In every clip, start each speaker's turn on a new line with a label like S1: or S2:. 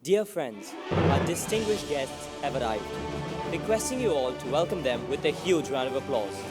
S1: Dear friends, our distinguished guests have arrived. Requesting you all to welcome them with a huge round of applause.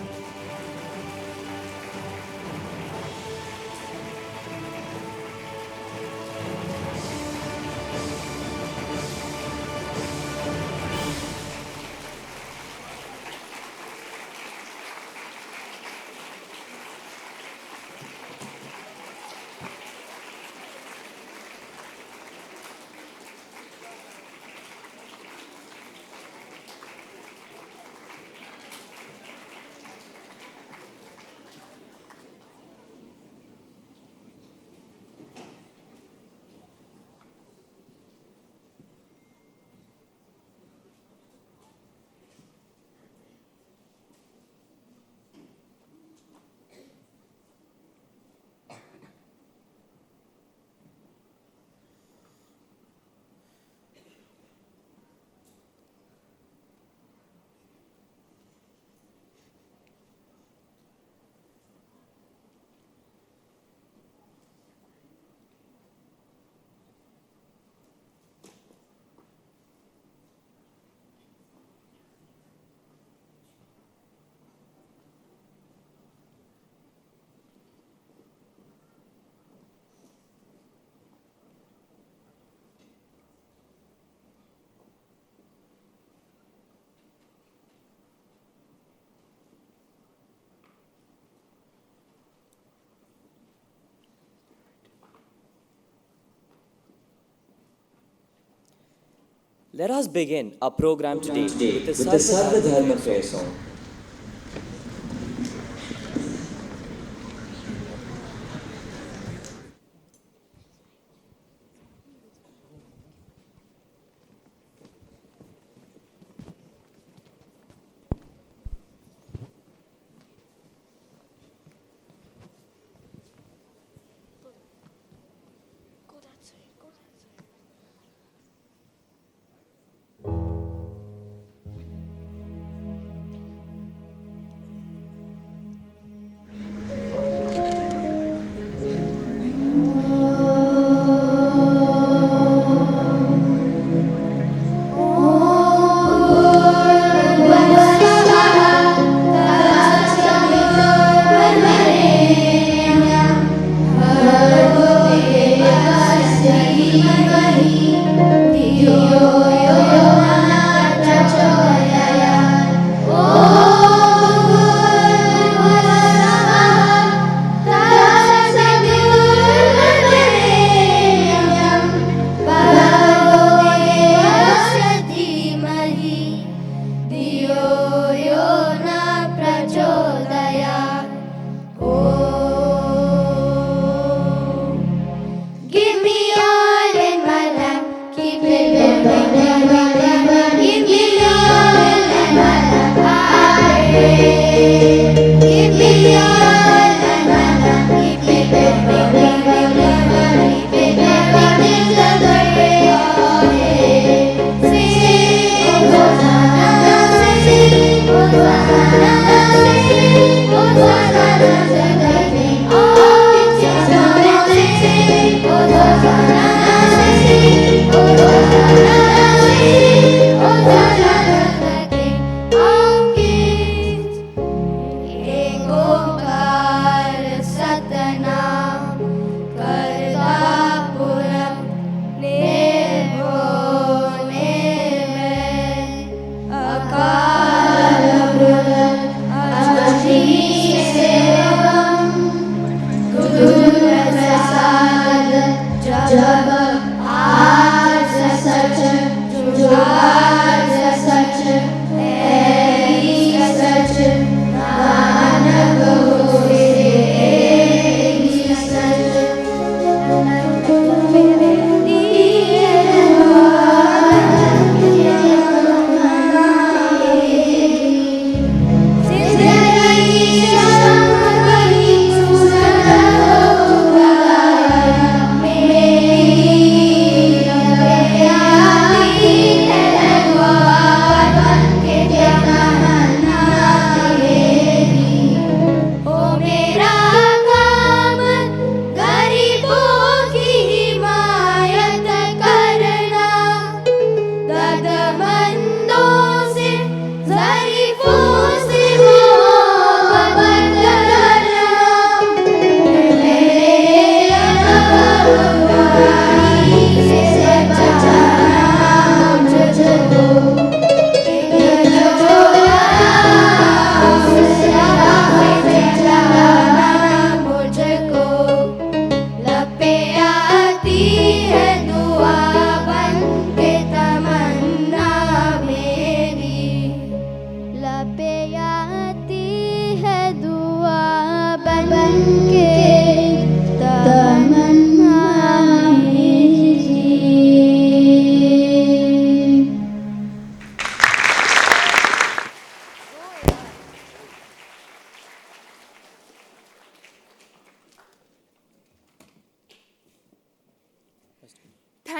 S1: Let us begin our program today with the
S2: Sarva
S1: Sarva
S2: Dharma
S1: Dharma
S2: Fair
S1: Fair
S2: song.
S1: song.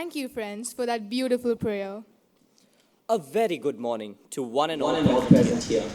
S2: Thank you, friends, for that beautiful prayer.
S1: A very good morning to one and all
S3: present
S1: present here.
S3: here.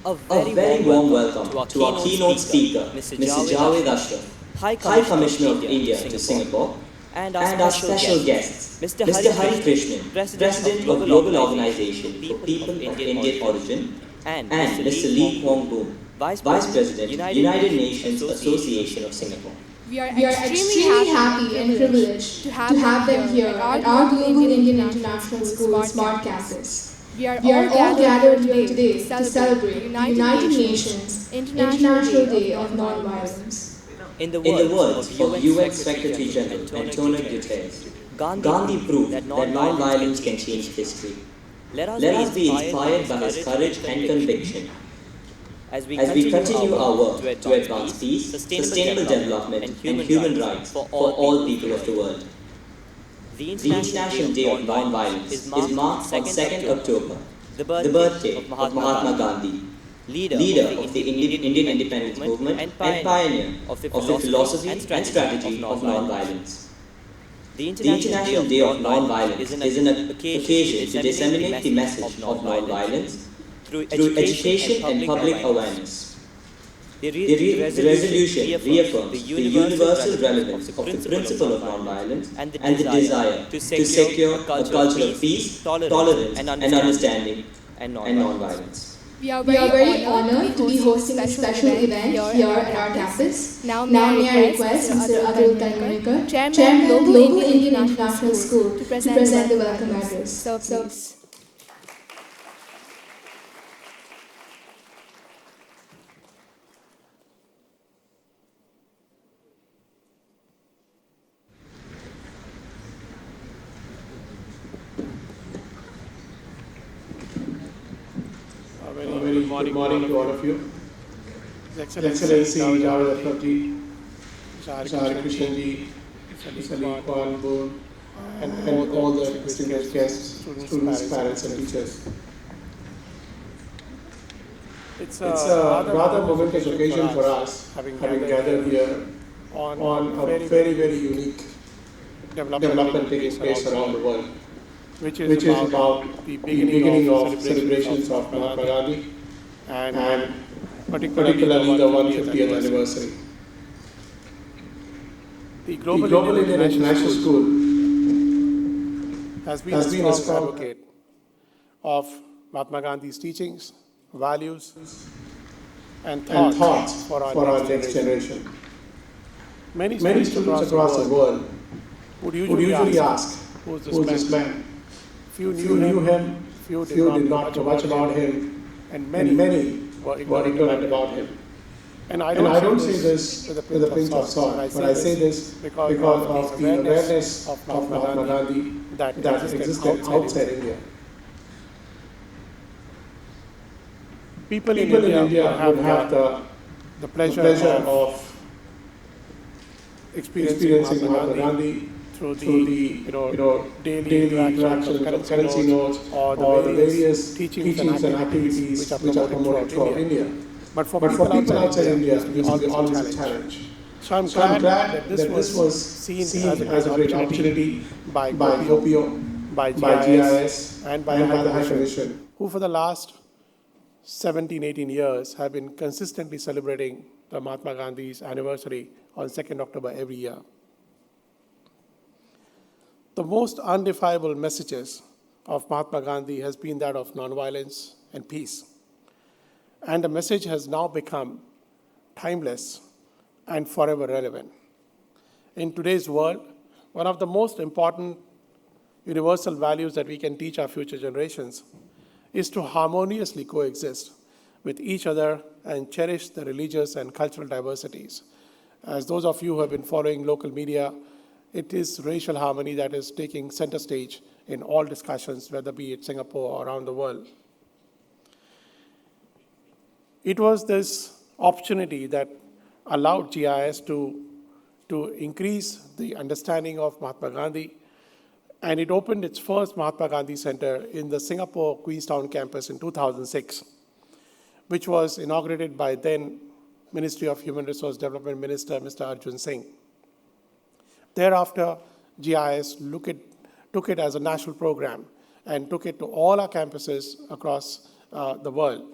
S1: A
S3: A
S1: very warm welcome
S3: welcome
S1: to our keynote speaker, Mr.
S3: Mr.
S1: Javed
S3: Javed
S1: Ashraf,
S3: Ashraf,
S1: High
S3: High
S1: Commissioner of
S3: Commissioner of
S1: India
S3: India
S1: to
S3: to
S1: Singapore,
S3: Singapore,
S1: and our
S3: and our
S1: special
S3: special
S1: guest,
S3: guest,
S1: Mr.
S3: Mr.
S1: Hari
S3: Hari
S1: Krishnan,
S3: Krishnan,
S1: President of
S3: Global
S1: Global
S3: Organization
S1: Organization
S3: for
S1: for
S3: People
S1: People
S3: of
S1: of
S3: Indian
S1: Indian Origin,
S3: Origin,
S1: and
S3: and
S1: Mr.
S3: Mr.
S1: Lee
S3: Lee
S1: Kwong
S3: Kwong
S1: Boon,
S3: Boon,
S1: Vice
S3: Vice
S1: President,
S3: President,
S1: United
S3: Nations
S1: Nations
S3: Association of
S1: Association.
S3: Singapore.
S2: We are extremely happy and privileged to have them here at our Global Indian International School Smart Campus. We are all gathered here today to celebrate the United Nations International Day of Nonviolence.
S1: In the
S3: In the
S1: words
S3: words
S1: of
S3: of
S1: UN
S3: UN
S1: Secretary
S3: Secretary
S1: General
S3: General
S1: Antonio
S3: Antonio
S1: Guterres,
S3: Guterres,
S1: Gandhi
S3: Gandhi proved
S1: that
S3: that
S1: non-violence
S3: non-violence
S1: can
S3: can
S1: change
S3: change
S1: history.
S3: history.
S1: Let us
S3: Let
S1: be
S3: us be
S1: inspired
S3: inspired
S1: by
S3: by
S1: his
S3: his
S1: courage
S3: courage
S1: and
S3: and
S1: conviction
S3: conviction
S1: as we
S3: as we
S1: continue
S3: continue
S1: our
S3: our
S1: work
S3: work
S1: to advance peace, sustainable development, and
S3: human
S1: human
S3: rights
S1: rights for
S3: for
S1: all
S3: all
S1: people
S3: people
S1: of
S3: of
S1: the
S3: the
S1: world.
S3: world.
S1: The
S3: The
S1: International Day
S3: International
S1: of
S3: Day of
S1: Nonviolence is
S3: Nonviolence is
S1: marked on
S3: marked on
S1: 2nd
S3: 2nd
S1: October,
S3: October,
S1: the
S3: the
S1: birthday of
S3: birthday of
S1: Mahatma
S3: Mahatma
S1: Gandhi,
S3: Gandhi,
S1: leader
S3: leader
S1: of
S3: of
S1: the
S3: the
S1: Indian
S3: Indian
S1: independence
S3: independence
S1: movement
S3: movement
S1: and
S3: and
S1: pioneer
S3: pioneer
S1: of the
S3: of the
S1: philosophy and
S3: philosophy and
S1: strategy of
S3: strategy of
S1: nonviolence.
S3: nonviolence.
S1: The
S3: The
S1: International Day
S3: International
S1: of
S3: Day of
S1: Nonviolence is
S3: Nonviolence
S1: an
S3: is an
S1: occasion to
S3: occasion to
S1: disseminate the
S3: disseminate the
S1: message of
S3: message of
S1: nonviolence
S3: nonviolence
S1: through
S3: through
S1: education and
S3: education and
S1: public
S3: public
S1: awareness.
S3: awareness.
S1: The
S3: The
S1: resolution
S3: resolution
S1: reaffirms the
S3: reaffirms the
S1: universal
S3: universal
S1: relevance of
S3: relevance
S1: the
S3: of the
S1: principle of
S3: principle of
S1: nonviolence
S3: nonviolence
S1: and the
S3: and the
S1: desire
S3: desire
S1: to
S3: to
S1: secure
S3: secure
S1: a
S3: a
S1: culture of
S3: culture of
S1: peace,
S3: peace,
S1: tolerance, and
S3: tolerance, and
S1: understanding
S3: understanding
S1: and
S3: and
S1: nonviolence.
S3: nonviolence.
S2: We are
S4: We are very
S2: honored
S4: honored to be hosting this special event here at our campus. Now may I request Mr. Atul Kanmunikar, Chairman, Global Indian International School, to present the welcome address.
S2: So please.
S5: A very good morning to all of you. His Excellency Javed Ashraf ji, Mr. Hari Krishnan ji, Mr. Lee Kwong Boon, and all the distinguished guests, students, parents, and teachers. It's a rather momentous occasion for us, having gathered here on a very unique development taking place around the world, which is about the beginning of celebrations of Mahatma Gandhi and particularly the 150th anniversary. The Global Indian International School has been a strong advocate of Mahatma Gandhi's teachings, values, and thoughts for our next generation. Many students across the world would usually ask, who's this man? Few knew him, few did not know much about him, and many were ignorant about him. And I don't say this with a pinch of salt, but I say this because of the awareness of Mahatma Gandhi that existed outside India. People in India would have the pleasure of experiencing Mahatma Gandhi through the daily interactions of currency notes or the various teachings and activities which are promoted throughout India. But for people outside India, it used to be always a challenge. So I'm glad that this was seen as a great opportunity by OPO, by GIIS, and by the High Commission, who for the last 17, 18 years have been consistently celebrating the Mahatma Gandhi's anniversary on 2nd October every year. The most undefinable messages of Mahatma Gandhi has been that of nonviolence and peace. And the message has now become timeless and forever relevant. In today's world, one of the most important universal values that we can teach our future generations is to harmoniously coexist with each other and cherish the religious and cultural diversities. As those of you who have been following local media, it is racial harmony that is taking center stage in all discussions, whether be it Singapore or around the world. It was this opportunity that allowed GIIS to increase the understanding of Mahatma Gandhi, and it opened its first Mahatma Gandhi Center in the Singapore Queenstown campus in 2006, which was inaugurated by then Ministry of Human Resource Development Minister, Mr. Arjun Singh. Thereafter, GIIS took it as a national program and took it to all our campuses across the world,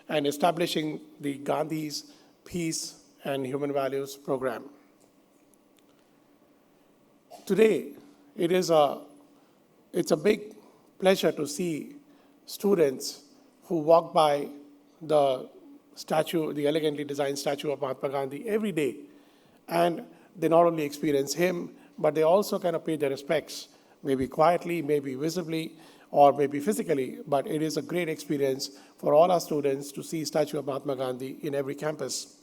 S5: and establishing the Gandhi's Peace and Human Values program. Today, it's a big pleasure to see students who walk by the statue, the elegantly designed statue of Mahatma Gandhi every day, and they not only experience him, but they also kind of pay their respects, maybe quietly, maybe visibly, or maybe physically, but it is a great experience for all our students to see statue of Mahatma Gandhi in every campus.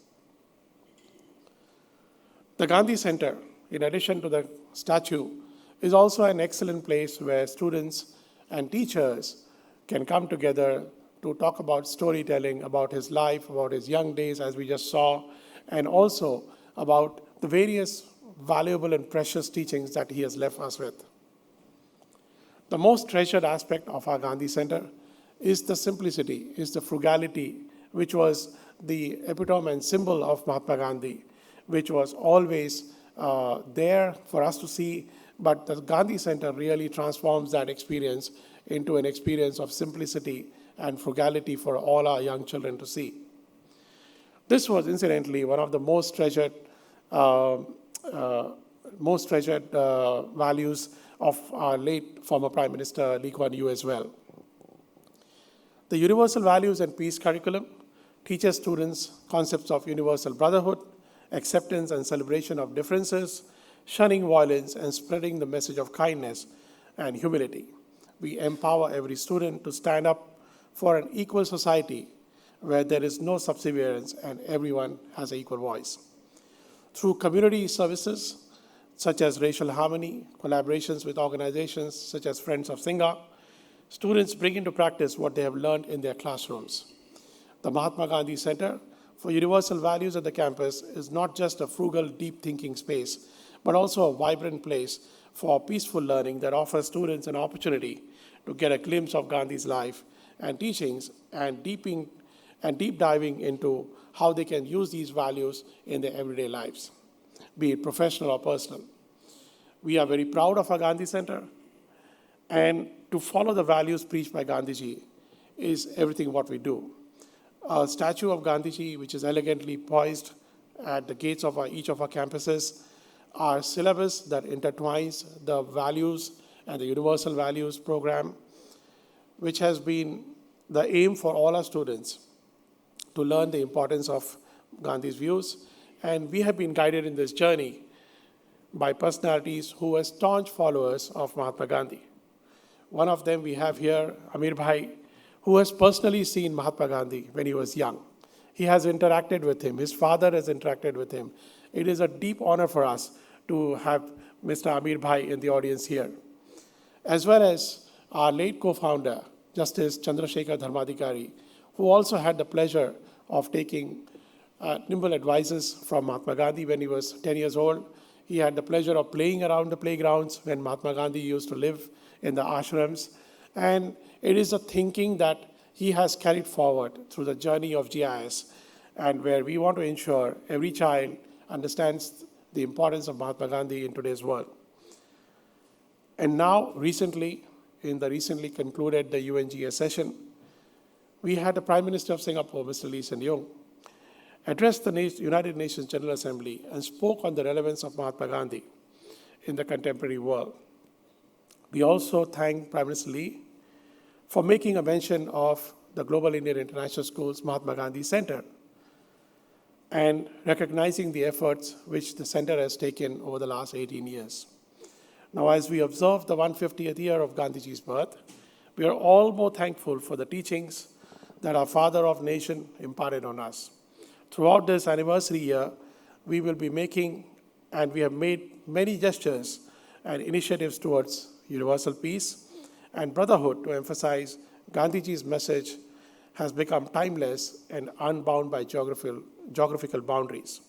S5: The Gandhi Center, in addition to the statue, is also an excellent place where students and teachers can come together to talk about storytelling, about his life, about his young days, as we just saw, and also about the various valuable and precious teachings that he has left us with. The most treasured aspect of our Gandhi Center is the simplicity, is the frugality, which was the epitome and symbol of Mahatma Gandhi, which was always there for us to see, but the Gandhi Center really transforms that experience into an experience of simplicity and frugality for all our young children to see. This was incidentally one of the most treasured values of our late former Prime Minister Lee Kuan Yew as well. The Universal Values and Peace curriculum teaches students concepts of universal brotherhood, acceptance and celebration of differences, shunning violence, and spreading the message of kindness and humility. We empower every student to stand up for an equal society where there is no subservience and everyone has an equal voice. Through community services, such as racial harmony, collaborations with organizations such as Friends of Singha, students bring into practice what they have learned in their classrooms. The Mahatma Gandhi Center for Universal Values at the campus is not just a frugal, deep thinking space, but also a vibrant place for peaceful learning that offers students an opportunity to get a glimpse of Gandhi's life and teachings and deep diving into how they can use these values in their everyday lives, be it professional or personal. We are very proud of our Gandhi Center, and to follow the values preached by Gandhiji is everything what we do. A statue of Gandhiji, which is elegantly poised at the gates of each of our campuses, our syllabus that intertwines the values and the Universal Values program, which has been the aim for all our students to learn the importance of Gandhi's views. And we have been guided in this journey by personalities who were staunch followers of Mahatma Gandhi. One of them we have here, Amir Bhai, who has personally seen Mahatma Gandhi when he was young. He has interacted with him. His father has interacted with him. It is a deep honor for us to have Mr. Amir Bhai in the audience here, as well as our late co-founder, Justice Chandrasekhar Dharmadhikari, who also had the pleasure of taking nimble advices from Mahatma Gandhi when he was 10 years old. He had the pleasure of playing around the playgrounds when Mahatma Gandhi used to live in the ashrams. And it is a thinking that he has carried forward through the journey of GIIS, and where we want to ensure every child understands the importance of Mahatma Gandhi in today's world. And now, recently, in the recently concluded the UNGS session, we had the Prime Minister of Singapore, Mr. Lee Hsien Loong, address the United Nations General Assembly and spoke on the relevance of Mahatma Gandhi in the contemporary world. We also thank Prime Minister Lee for making a mention of the Global Indian International School's Mahatma Gandhi Center and recognizing the efforts which the center has taken over the last 18 years. Now, as we observe the 150th year of Gandhiji's birth, we are all more thankful for the teachings that our father of nation imparted on us. Throughout this anniversary year, we will be making, and we have made many gestures and initiatives towards universal peace and brotherhood to emphasize Gandhiji's message has become timeless and unbound by geographical boundaries.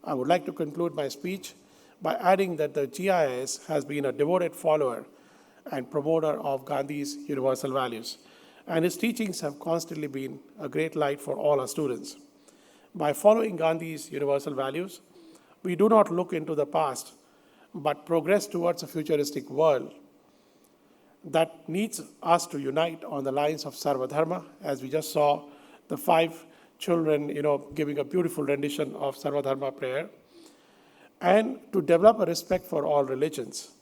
S5: I would like to conclude my speech by adding that the GIIS has been a devoted follower and promoter of Gandhi's universal values, and his teachings have constantly been a great light for all our students. By following Gandhi's universal values, we do not look into the past, but progress towards a futuristic world that needs us to unite on the lines of Sarvadharma, as we just saw the 5 children, giving a beautiful rendition of Sarvadharma prayer, and to develop a respect for all religions,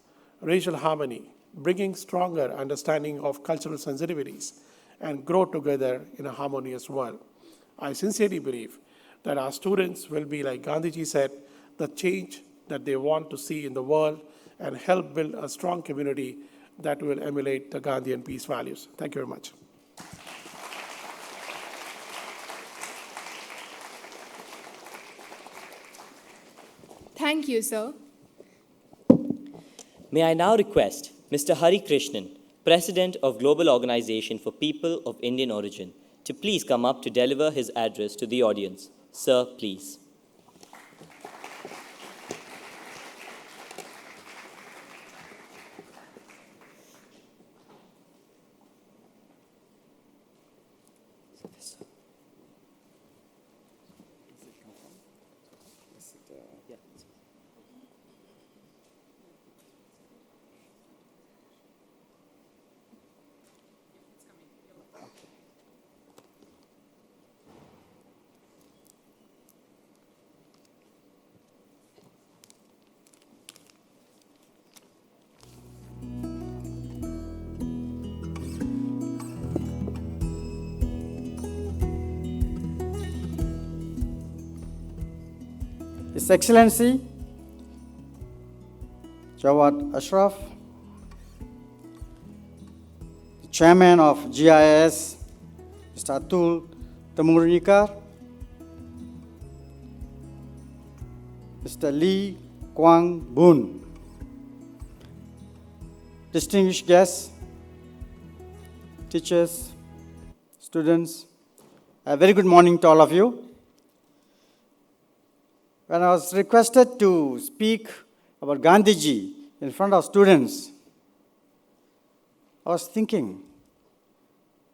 S5: racial harmony, bringing stronger understanding of cultural sensitivities, and grow together in a harmonious world. I sincerely believe that our students will be, like Gandhiji said, the change that they want to see in the world and help build a strong community that will emulate the Gandhian peace values. Thank you very much.
S4: Thank you, sir.
S1: May I now request Mr. Hari Krishnan, President of Global Organization for People of Indian Origin, to please come up to deliver his address to the audience. Sir, please.
S3: His Excellency Jawad Ashraf, the Chairman of GIIS, Mr. Atul Tamurnikar, Mr. Lee Kwang Boon, distinguished guests, teachers, students, a very good morning to all of you. When I was requested to speak about Gandhiji in front of students, I was thinking,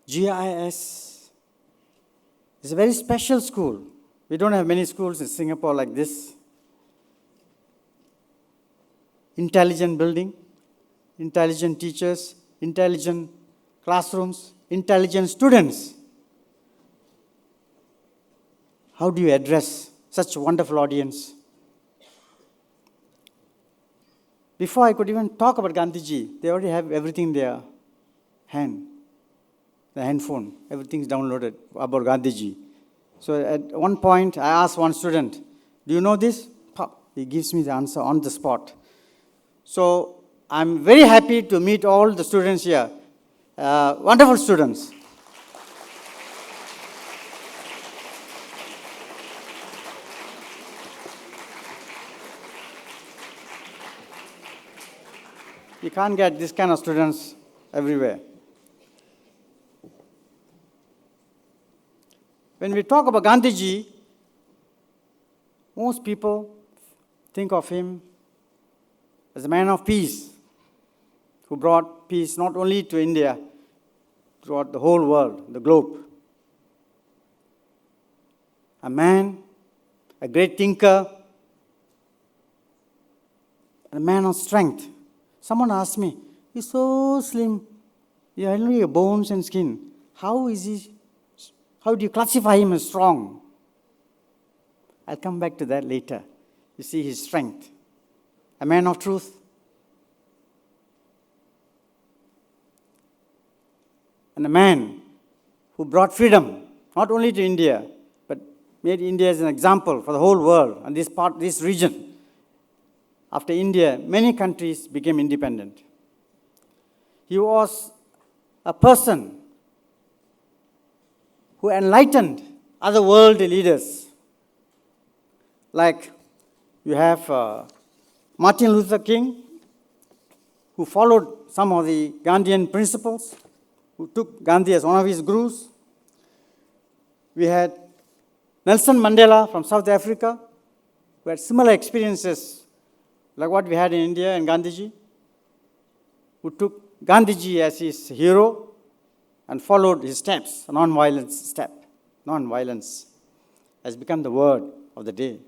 S3: GIIS is a very special school. We don't have many schools in Singapore like this. Intelligent building, intelligent teachers, intelligent classrooms, intelligent students. How do you address such a wonderful audience? Before I could even talk about Gandhiji, they already have everything in their hand, the handphone, everything's downloaded about Gandhiji. So at one point, I asked one student, do you know this? Pop, he gives me the answer on the spot. So I'm very happy to meet all the students here, wonderful students. You can't get this kind of students everywhere. When we talk about Gandhiji, most people think of him as a man of peace, who brought peace not only to India, throughout the whole world, the globe. A man, a great thinker, a man of strength. Someone asked me, he's so slim, you have only bones and skin. How do you classify him as strong? I'll come back to that later. You see his strength. A man of truth. And a man who brought freedom, not only to India, but made India as an example for the whole world and this region. After India, many countries became independent. He was a person who enlightened other world leaders. Like you have Martin Luther King, who followed some of the Gandhian principles, who took Gandhi as one of his gurus. We had Nelson Mandela from South Africa, who had similar experiences like what we had in India and Gandhiji, who took Gandhiji as his hero and followed his steps, a non-violence step. Non-violence has become the word of the day.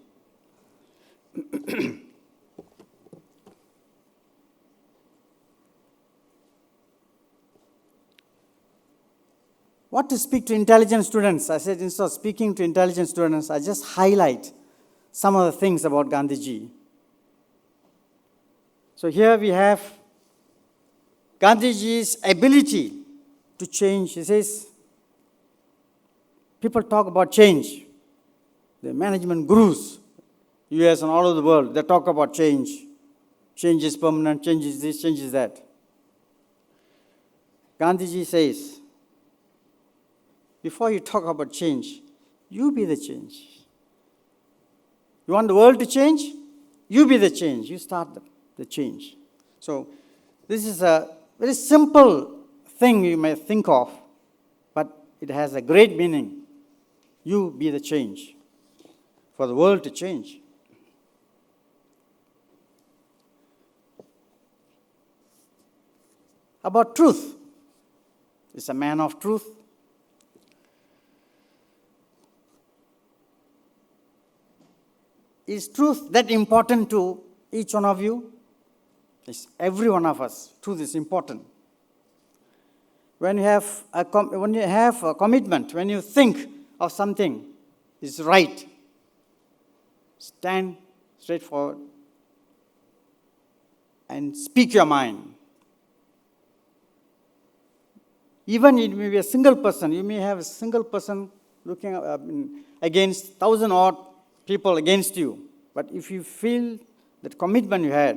S3: what to speak to intelligent students. I said, instead of speaking to intelligent students, I just highlight some of the things about Gandhiji. So here we have Gandhiji's ability to change. He says, people talk about change. The management gurus, US and all over the world, they talk about change. Change is permanent, change is this, change is that. Gandhiji says, before you talk about change, you be the change. You want the world to change? You be the change. You start the change. So this is a very simple thing you may think of, but it has a great meaning. You be the change for the world to change. About truth. He's a man of truth. Is truth that important to each one of you? It's every one of us. Truth is important. When you have a commitment, when you think of something is right, stand straightforward and speak your mind. Even it may be a single person. You may have a single person looking against 1,000 odd people against you. But if you feel that commitment you had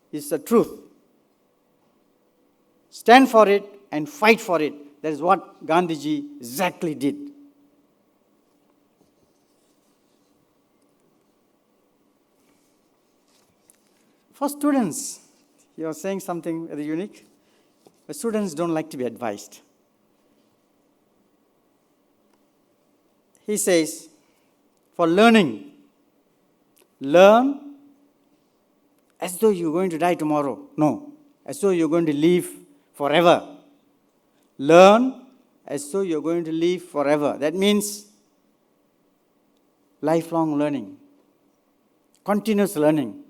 S3: is the truth, stand for it and fight for it. That is what Gandhiji exactly did. For students, you are saying something very unique. The students don't like to be advised. He says, for learning, learn as though you're going to die tomorrow. No, as though you're going to live forever. Learn as though you're going to live forever. That means lifelong learning, continuous learning.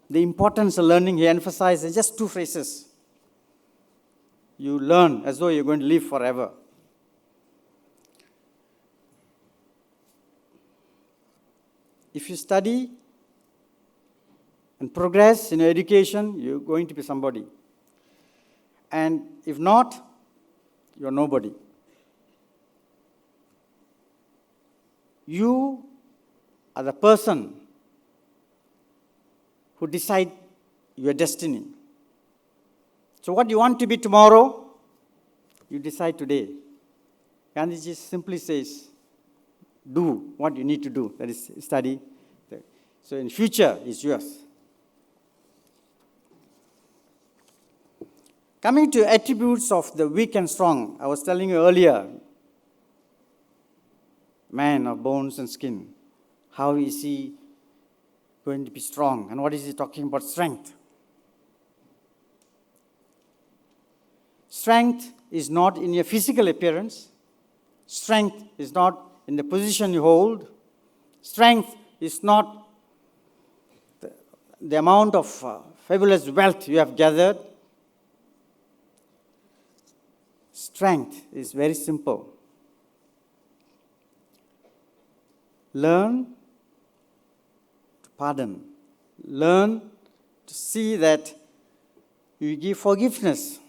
S3: The importance of learning, he emphasizes just two phrases. You learn as though you're going to live forever. If you study and progress in your education, you're going to be somebody. And if not, you're nobody. You are the person who decide your destiny. So what you want to be tomorrow, you decide today. Gandhiji simply says, do what you need to do, that is study. So in future, it's yours. Coming to attributes of the weak and strong, I was telling you earlier, man of bones and skin, how is he going to be strong? And what is he talking about strength? Strength is not in your physical appearance. Strength is not in the position you hold. Strength is not the amount of fabulous wealth you have gathered. Strength is very simple. Learn to pardon. Learn to see that you give forgiveness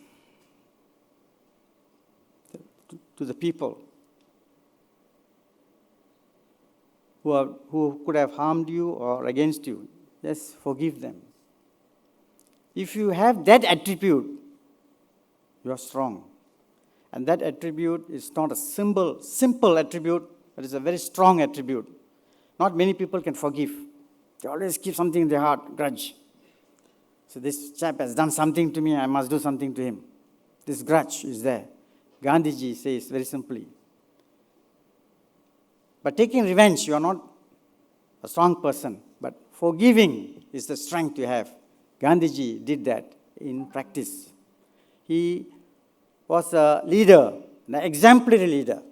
S3: to the people who could have harmed you or against you. Just forgive them. If you have that attribute, you are strong. And that attribute is not a simple attribute, but it's a very strong attribute. Not many people can forgive. They always keep something in their heart, grudge. So this chap has done something to me, I must do something to him. This grudge is there. Gandhiji says very simply, by taking revenge, you are not a strong person, but forgiving is the strength you have. Gandhiji did that in practice. He was a leader, an exemplary leader.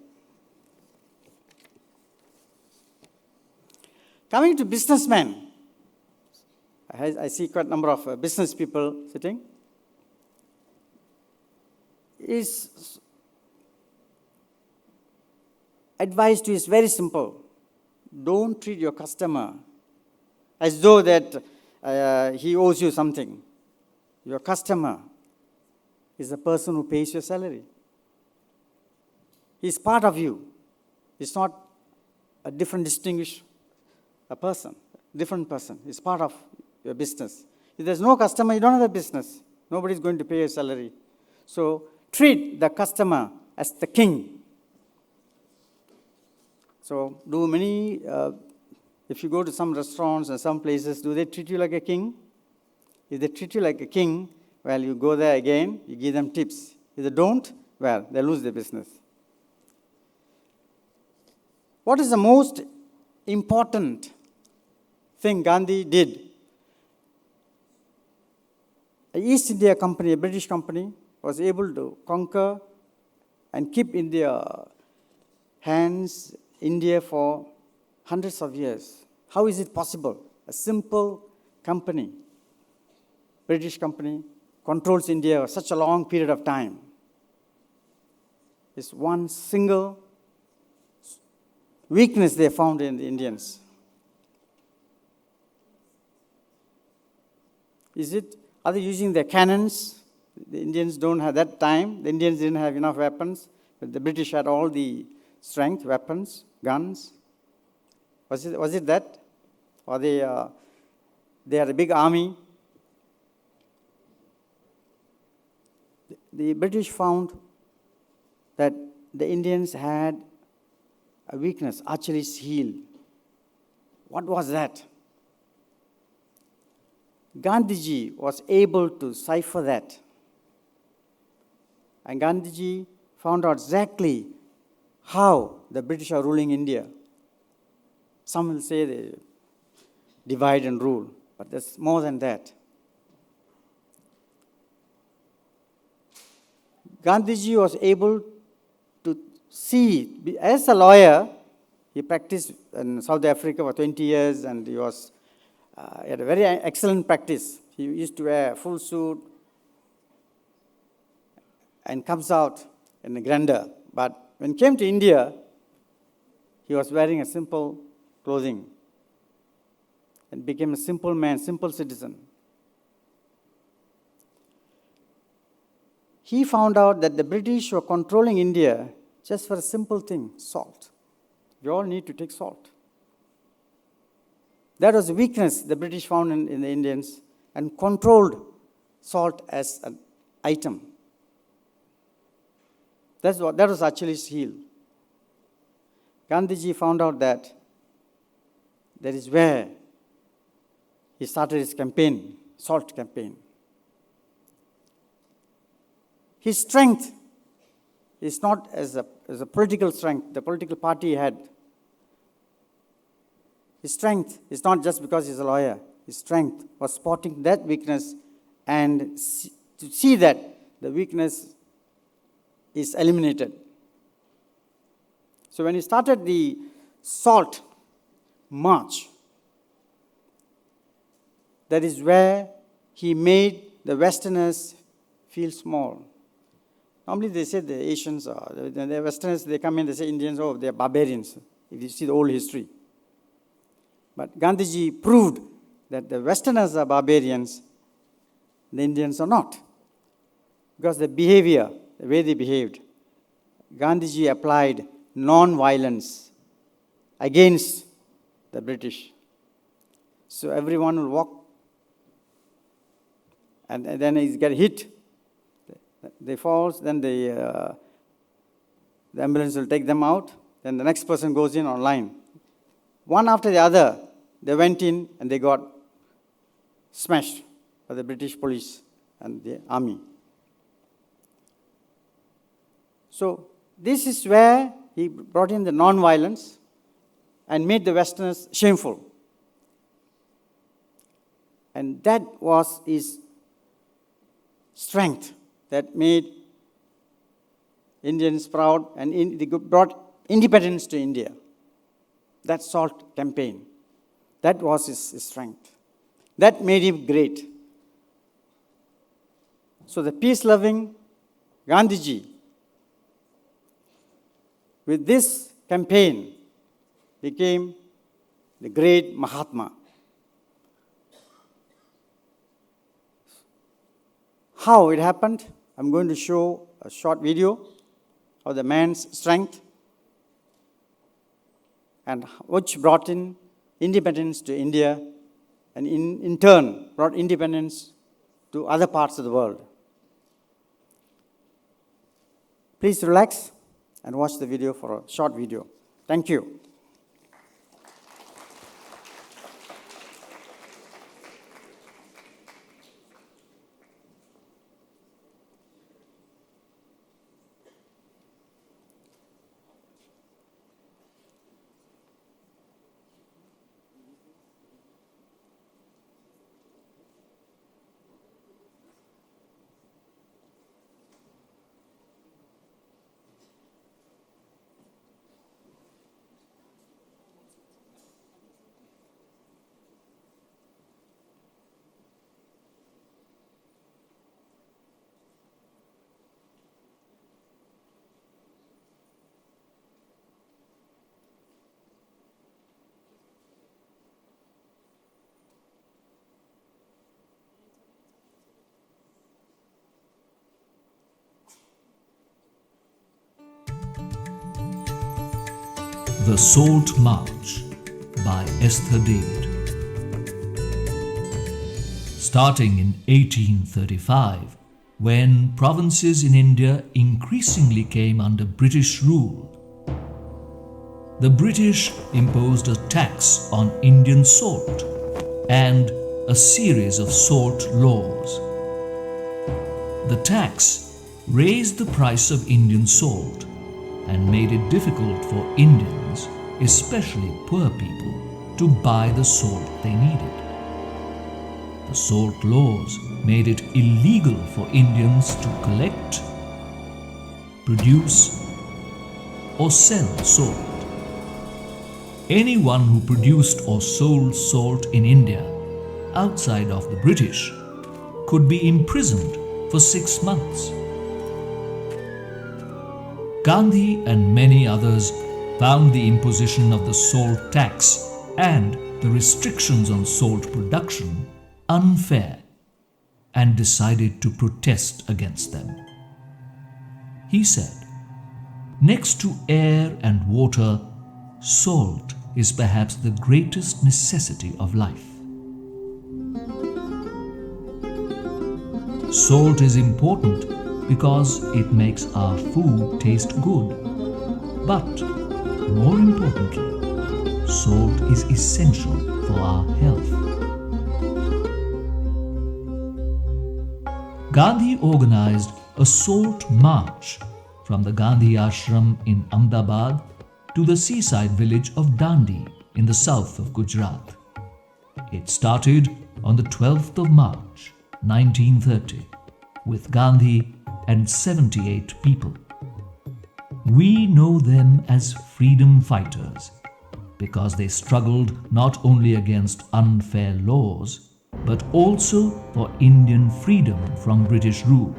S3: Coming to businessmen, I see quite a number of business people sitting. advice to you is very simple. Don't treat your customer as though that he owes you something. Your customer is the person who pays your salary. He's part of you. It's not a different distinguished person, different person. It's part of your business. If there's no customer, you don't have a business. Nobody's going to pay your salary. So treat the customer as the king. So if you go to some restaurants and some places, do they treat you like a king? If they treat you like a king, well, you go there again, you give them tips. If they don't, well, they lose their business. What is the most important thing Gandhi did? The East India Company, a British company, was able to conquer and keep in their hands India for hundreds of years. How is it possible? A simple company, British company, controls India for such a long period of time. It's one single weakness they found in the Indians. Are they using their cannons? The Indians don't have that time. The Indians didn't have enough weapons. But the British had all the strength, weapons, guns. Was it that? Or they had a big army? The British found that the Indians had a weakness, Achilles' heel. What was that? Gandhiji was able to cipher that. And Gandhiji found out exactly how the British are ruling India. Some will say they divide and rule, but there's more than that. Gandhiji was able to see, as a lawyer, he practiced in South Africa for 20 years and he had a very excellent practice. He used to wear a full suit and comes out in a grandeur. But when he came to India, he was wearing a simple clothing and became a simple man, simple citizen. He found out that the British were controlling India just for a simple thing, salt. We all need to take salt. That was a weakness the British found in the Indians and controlled salt as an item. That was Achilles' heel. Gandhiji found out that is where he started his campaign, salt campaign. His strength is not as a political strength, the political party he had. His strength is not just because he's a lawyer. His strength was spotting that weakness and to see that the weakness is eliminated. So when he started the salt march, that is where he made the Westerners feel small. Normally they say the Asians, the Westerners, they come in, they say Indians, oh, they're barbarians, if you see the old history. But Gandhiji proved that the Westerners are barbarians, the Indians are not. Because the behavior, the way they behaved, Gandhiji applied non-violence against the British. So everyone will walk and then he get hit. They fall, then the ambulance will take them out, then the next person goes in online. One after the other, they went in and they got smashed by the British police and the army. So this is where he brought in the non-violence and made the Westerners shameful. And that was his strength that made Indians proud and they brought independence to India. That salt campaign, that was his strength. That made him great. So the peace-loving Gandhiji, with this campaign became the great Mahatma. How it happened, I'm going to show a short video of the man's strength and which brought in independence to India and in turn brought independence to other parts of the world. Please relax and watch the video for a short video. Thank you.
S6: The Salt March by Esther David. Starting in 1835, when provinces in India increasingly came under British rule, the British imposed a tax on Indian salt and a series of salt laws. The tax raised the price of Indian salt and made it difficult for Indians, especially poor people, to buy the salt they needed. The salt laws made it illegal for Indians to collect, produce, or sell salt. Anyone who produced or sold salt in India outside of the British could be imprisoned for 6 months. Gandhi and many others found the imposition of the salt tax and the restrictions on salt production unfair and decided to protest against them. He said, "Next to air and water, salt is perhaps the greatest necessity of life. Salt is important because it makes our food taste good. But, more importantly, salt is essential for our health." Gandhi organized a salt march from the Gandhi ashram in Ahmedabad to the seaside village of Dandi in the south of Gujarat. It started on the 12th of March, 1930, with Gandhi and 78 people. We know them as freedom fighters because they struggled not only against unfair laws but also for Indian freedom from British rule.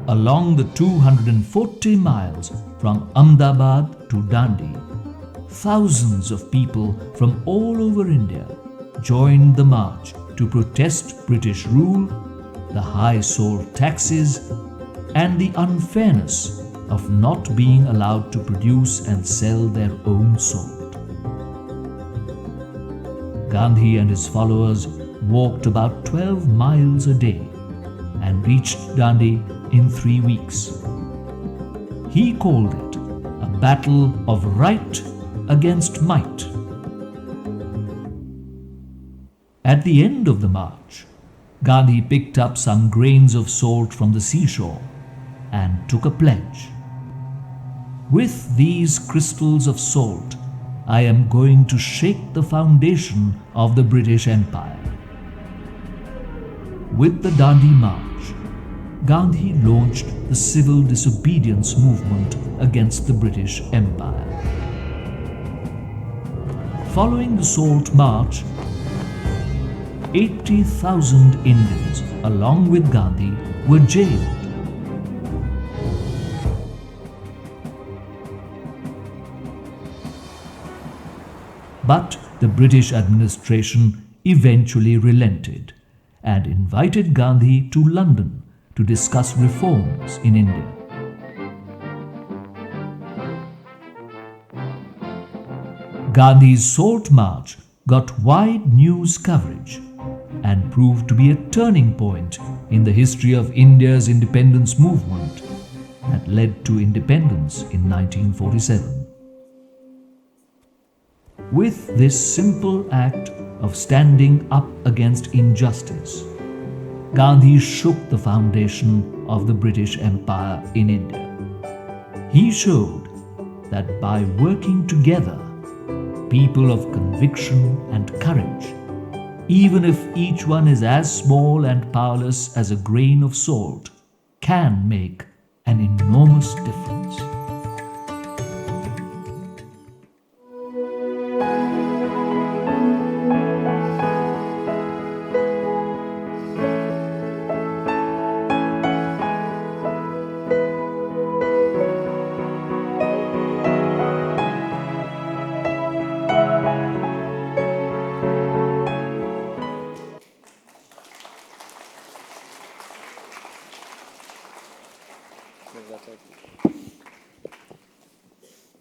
S6: Along the 240 miles from Ahmedabad to Dandi, thousands of people from all over India joined the march to protest British rule, the high salt taxes, and the unfairness of not being allowed to produce and sell their own salt. Gandhi and his followers walked about 12 miles a day and reached Dandi in 3 weeks. He called it a battle of right against might. At the end of the march, Gandhi picked up some grains of salt from the seashore and took a pledge. "With these crystals of salt, I am going to shake the foundation of the British Empire." With the Dandi March, Gandhi launched the civil disobedience movement against the British Empire. Following the Salt March, 80,000 Indians, along with Gandhi, were jailed. But the British administration eventually relented and invited Gandhi to London to discuss reforms in India. Gandhi's Salt March got wide news coverage and proved to be a turning point in the history of India's independence movement that led to independence in 1947. With this simple act of standing up against injustice, Gandhi shook the foundation of the British Empire in India. He showed that by working together, people of conviction and courage, even if each one is as small and powerless as a grain of salt, can make an enormous difference.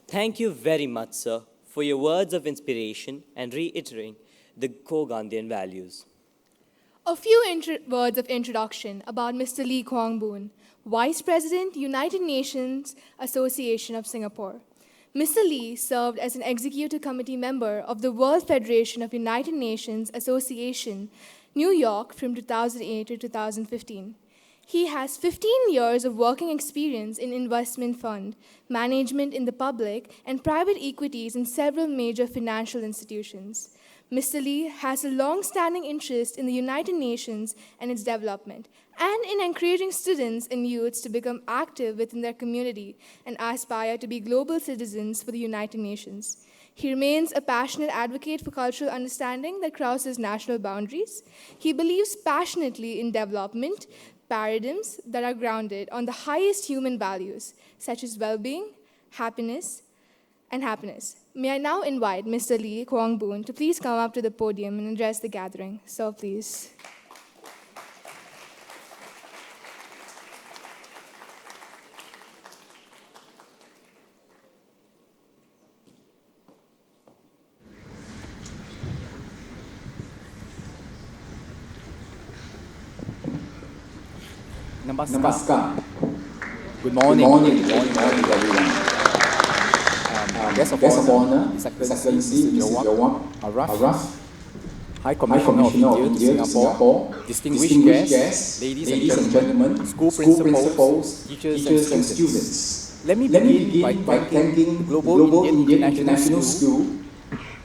S1: Thank you very much, sir, for your words of inspiration and reiterating the core Gandhian values.
S4: A few words of introduction about Mr. Lee Kwang Boon, Vice President, United Nations Association of Singapore. Mr. Lee served as an executive committee member of the World Federation of United Nations Association, New York from 2008 to 2015. He has 15 years of working experience in investment fund, management in the public, and private equities in several major financial institutions. Mr. Lee has a long-standing interest in the United Nations and its development, and in encouraging students and youths to become active within their community and aspire to be global citizens for the United Nations. He remains a passionate advocate for cultural understanding that crosses national boundaries. He believes passionately in development paradigms that are grounded on the highest human values, such as well-being, happiness, and happiness. May I now invite Mr. Lee Kwang Boon to please come up to the podium and address the gathering. So please.
S7: Namaskar. Good morning. Good morning, everyone. Guest of honor, His Excellency Mr. Jawam Araf, High Commissioner of India to Singapore, distinguished guests, ladies and gentlemen, school principals, teachers and students. Let me begin by thanking Global Indian International School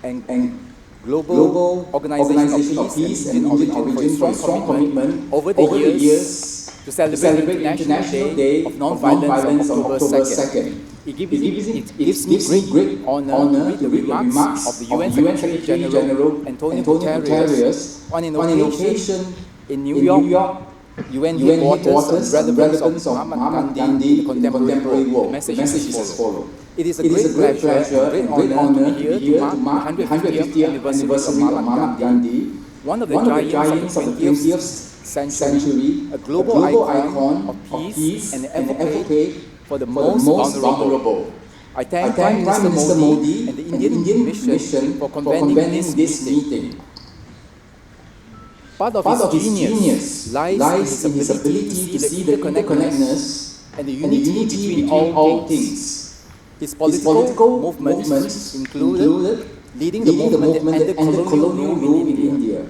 S7: and Global Organization of Peace and Indian Origin for its strong commitment over the years to celebrate International Day of Non-Violence on October 2nd. It gives me great honor to read the remarks of the UN Secretary General Antonio Guterres on an occasion in New York, UN headquarters on relevance of Mahatma Gandhi in the contemporary world. The message is as follows. It is a great pleasure and great honor to be here to mark the 150th anniversary of Mahatma Gandhi, one of the giants of the 20th century, a global icon of peace and advocate for the most vulnerable. I thank Prime Minister Modi and the Indian mission for convening this meeting. Part of his genius lies in his ability to see the interconnectedness and the unity between all things. His political movements included leading the movement that ended colonial rule in India,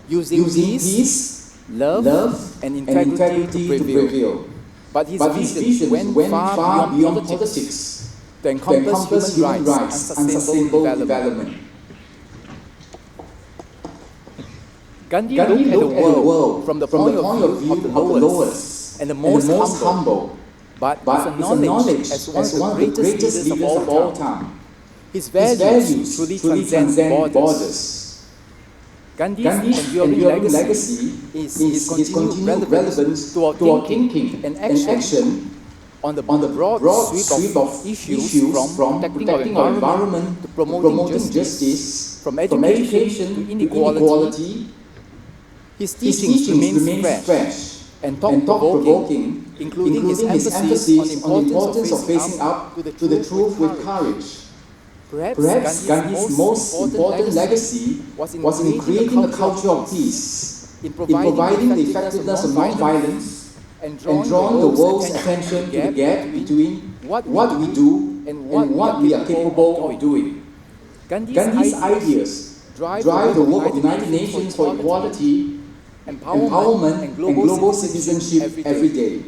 S7: using peace, love and integrity to prevail. But his vision went far beyond politics to encompass human rights and sustainable development. Gandhi looked at the world from the point of view of the lowest and the most humble, but is acknowledged as one of the greatest leaders of all time. His values truly transcend borders. Gandhi's enduring legacy is his continued relevance to our thinking and action on the broad sweep of issues from protecting our environment to promoting justice, from education to inequality. His teachings remain fresh and thought-provoking, including his emphasis on the importance of facing up to the truth with courage. Perhaps Gandhi's most important legacy was in creating a culture of peace, in providing the effectiveness of non-violence, and drawing the world's attention to the gap between what we do and what we are capable of doing. Gandhi's ideas drive the work of the United Nations for equality, empowerment, and global citizenship every day.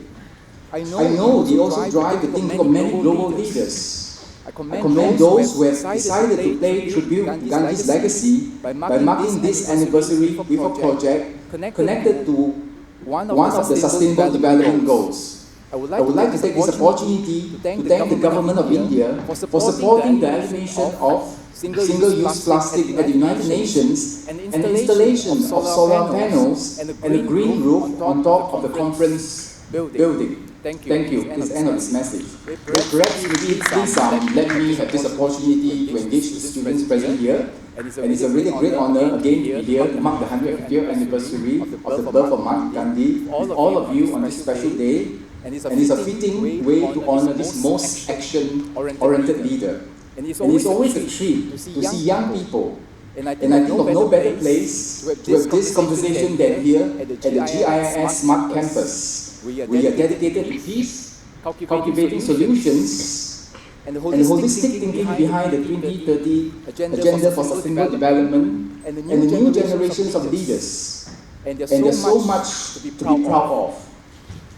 S7: I know they also drive the thinking of many global leaders. I commend those who have decided to pay tribute to Gandhi's legacy by marking this anniversary with a project connected to one of the Sustainable Development Goals. I would like to take this opportunity to thank the Government of India for supporting the elimination of single-use plastic at the United Nations and the installation of solar panels and a green roof on top of the conference building. Thank you. This is the end of this message. Perhaps please let me have this opportunity to engage the students present here. And it's a really great honor again to be here to mark the 150th anniversary of the birth of Mahatma Gandhi with all of you on this special day. And it's a fitting way to honor this most action-oriented leader. And it's always a treat to see young people. And I think of no better place to have this conversation than here at the GIIS Smart Campus. We are dedicated to peace, cultivating solutions, and the holistic thinking behind the 2030 Agenda for Sustainable Development and the new generations of leaders. And there's so much to be proud of.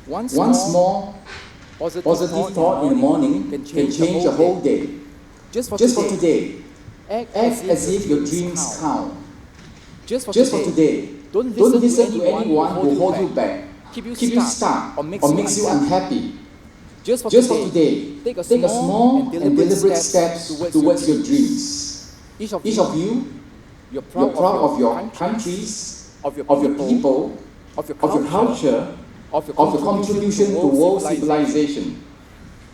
S7: Once more, positive thought in the morning can change a whole day. Just for today, act as if your dreams count. Just for today, don't listen to anyone who holds you back, keep you stuck, or makes you unhappy. Just for today, take a small and deliberate steps towards your dreams. Each of you, you're proud of your countries, of your people, of your culture, of your contribution to world civilization.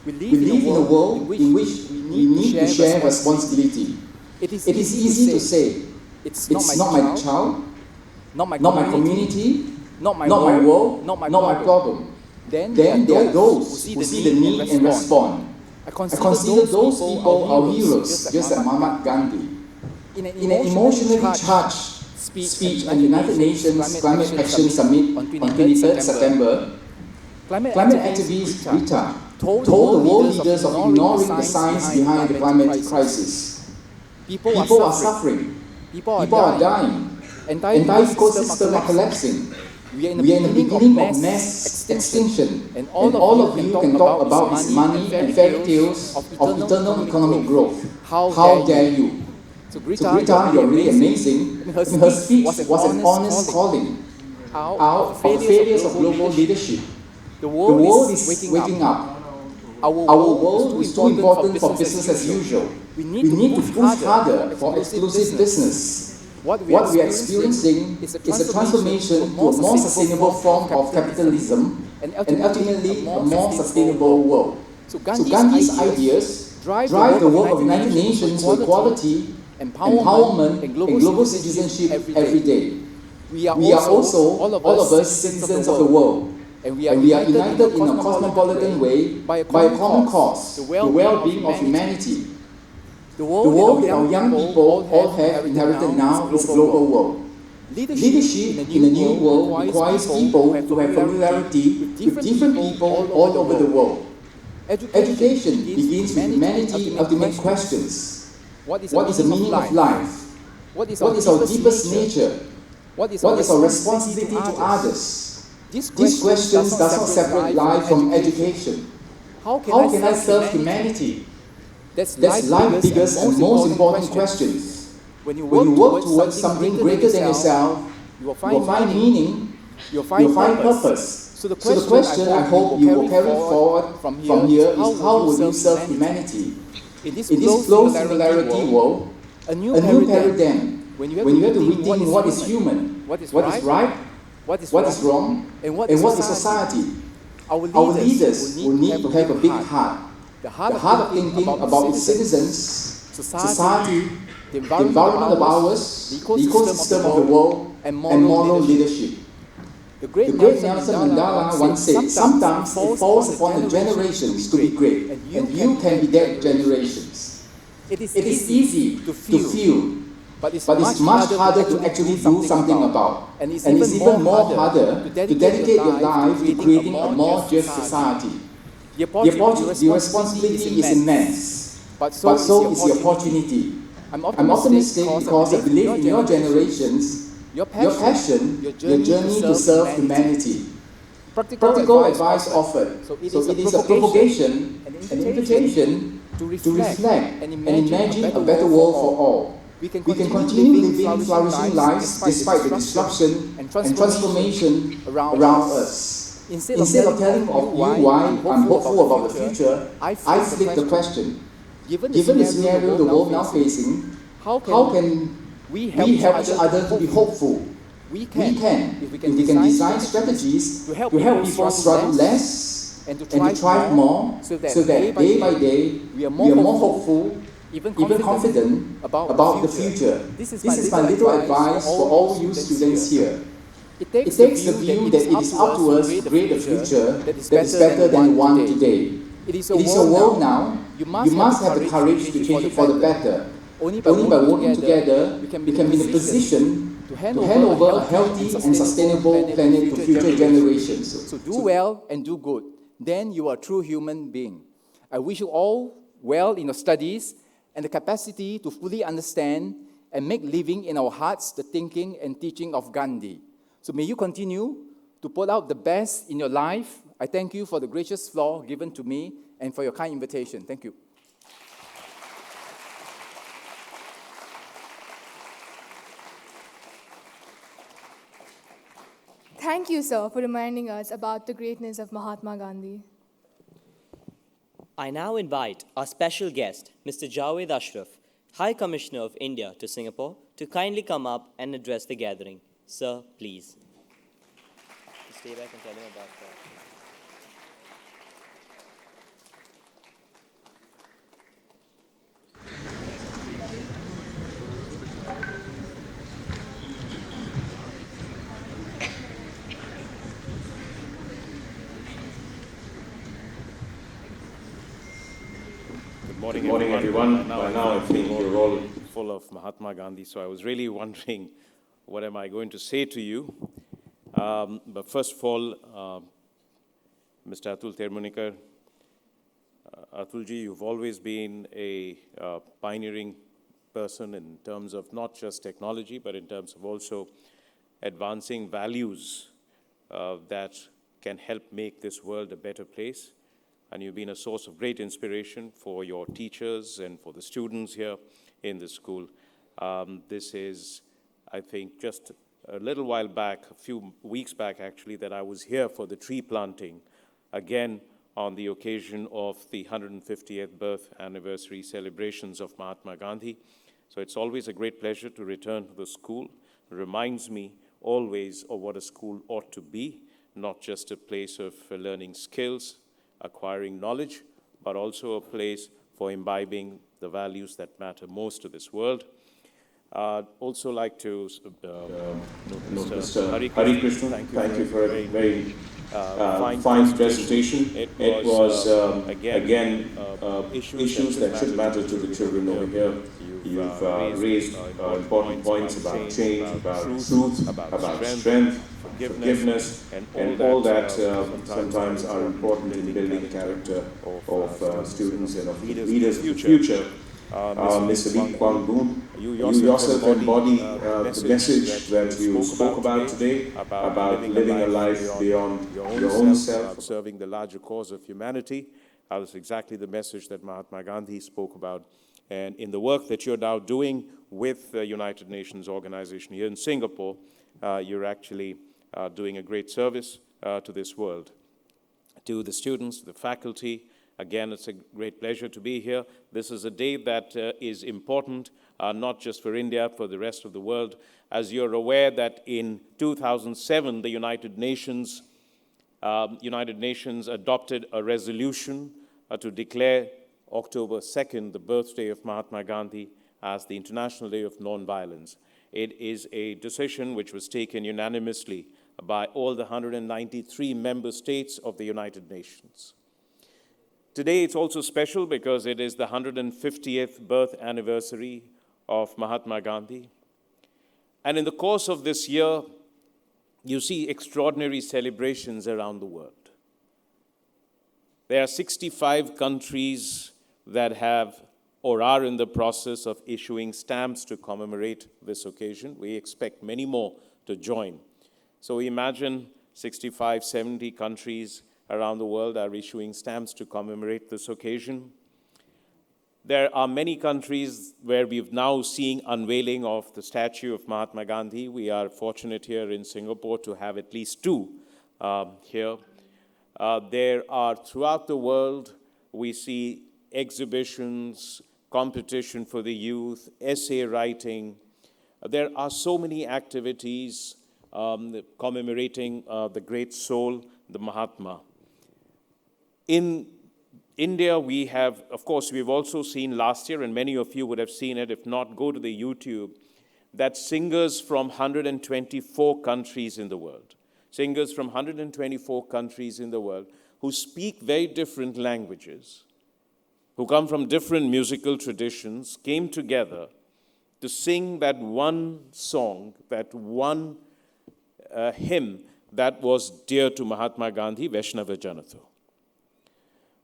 S7: We live in a world in which we need to share responsibility. It is easy to say, it's not my child, not my community, not my world, not my problem. Then there are those who see the need and respond. I consider those people our heroes, just like Mahatma Gandhi. In an emotionally charged speech at the United Nations Climate Action Summit on 23rd September, climate activist Rita told the world leaders of ignoring the science behind the climate crisis. People are suffering. People are dying. Entire ecosystems are collapsing. We are in the beginning of mass extinction, and all of you can talk about this money and fairy tales of eternal economic growth. How dare you? So Greta, you're really amazing. Her speech was an honest calling out of the failures of global leadership. The world is waking up. Our world is too important for business as usual. We need to push harder for exclusive business. What we are experiencing is a transformation to a more sustainable form of capitalism and ultimately a more sustainable world. So Gandhi's ideas drive the work of the United Nations for equality, empowerment, and global citizenship every day. We are also, all of us, citizens of the world. And we are united in a cosmopolitan way by a common cause, the well-being of humanity. The world that our young people all have inherited now is a global world. Leadership in a new world requires people to have familiarity with different people all over the world. Education begins with humanity's ultimate questions. What is the meaning of life? What is our deepest nature? What is our responsibility to others? These questions does not separate life from education. How can I serve humanity? That's life's biggest and most important questions. When you work towards something greater than yourself, you will find meaning, you will find purpose. So the question I hope you will carry forward from here is how will you serve humanity? In this close singularity world, a new paradigm, when you have to rethink what is human, what is right, what is wrong, and what is society. Our leaders will need to have a big heart, the heart of thinking about its citizens, society, the environment of ours, the ecosystem of the world, and moral leadership. The great Nelson Mandela once said, sometimes it falls upon the generations to be great, and you can be that generations. It is easy to feel, but it's much harder to actually do something about. And it's even more harder to dedicate your life to creating a more just society. The responsibility is immense, but so is the opportunity. I'm optimistic because I believe in your generations, your passion, your journey to serve humanity. Practical advice offered. So it is a provocation, an invitation to reflect and imagine a better world for all. We can continue living flourishing lives despite the disruption and transformation around us. Instead of telling you why I'm hopeful about the future, I flip the question. Given the scenario the world now facing, how can we help each other to be hopeful? We can, if we can design strategies to help people struggle less and to thrive more, so that day by day we are more hopeful, even confident about the future. This is my little advice for all you students here. It takes the view that it is up to us to create a future that is better than the one today. It is a world now. You must have the courage to change it for the better. Only by working together, we can be in a position to hand over a healthy and sustainable planet to future generations. So do well and do good. Then you are a true human being. I wish you all well in your studies and the capacity to fully understand and make living in our hearts the thinking and teaching of Gandhi. So may you continue to put out the best in your life. I thank you for the gracious floor given to me and for your kind invitation. Thank you.
S4: Thank you, sir, for reminding us about the greatness of Mahatma Gandhi.
S1: I now invite our special guest, Mr. Javed Ashraf, High Commissioner of India to Singapore, to kindly come up and address the gathering. Sir, please. Stay back and tell him about that.
S8: Good morning, everyone. By now, I think you're all full of Mahatma Gandhi, so I was really wondering, what am I going to say to you? But first of all, Mr. Atul Termunikar, Atulji, you've always been a pioneering person in terms of not just technology, but in terms of also advancing values that can help make this world a better place. And you've been a source of great inspiration for your teachers and for the students here in the school. This is, I think, just a little while back, a few weeks back actually, that I was here for the tree planting, again on the occasion of the 150th birth anniversary celebrations of Mahatma Gandhi. So it's always a great pleasure to return to the school. It reminds me always of what a school ought to be, not just a place of learning skills, acquiring knowledge, but also a place for imbibing the values that matter most to this world. Also like to Mr. Hari Krishnan, thank you for a very fine presentation. It was, again, issues that should matter to the children over here. You've raised important points about change, about truth, about strength, forgiveness, and all that sometimes are important in building the character of students and of leaders of the future. Mr. Lee Kwang Boon, you yourself embody the message that you spoke about today, about living a life beyond your own self, serving the larger cause of humanity. That was exactly the message that Mahatma Gandhi spoke about. And in the work that you're now doing with the United Nations organization here in Singapore, you're actually doing a great service to this world. To the students, the faculty, again, it's a great pleasure to be here. This is a day that is important, not just for India, for the rest of the world. As you're aware that in 2007, the United Nations United Nations adopted a resolution to declare October 2nd, the birthday of Mahatma Gandhi, as the International Day of Nonviolence. It is a decision which was taken unanimously by all the 193 member states of the United Nations. Today it's also special because it is the 150th birth anniversary of Mahatma Gandhi. And in the course of this year, you see extraordinary celebrations around the world. There are 65 countries that have or are in the process of issuing stamps to commemorate this occasion. We expect many more to join. So imagine 65, 70 countries around the world are issuing stamps to commemorate this occasion. There are many countries where we've now seen unveiling of the statue of Mahatma Gandhi. We are fortunate here in Singapore to have at least two here. There are, throughout the world, we see exhibitions, competition for the youth, essay writing. There are so many activities commemorating the great soul, the Mahatma. In India, we have, of course, we've also seen last year, and many of you would have seen it, if not, go to the YouTube, that singers from 124 countries in the world, who speak very different languages, who come from different musical traditions, came together to sing that one song, that one hymn that was dear to Mahatma Gandhi, Vaishnava Janatho.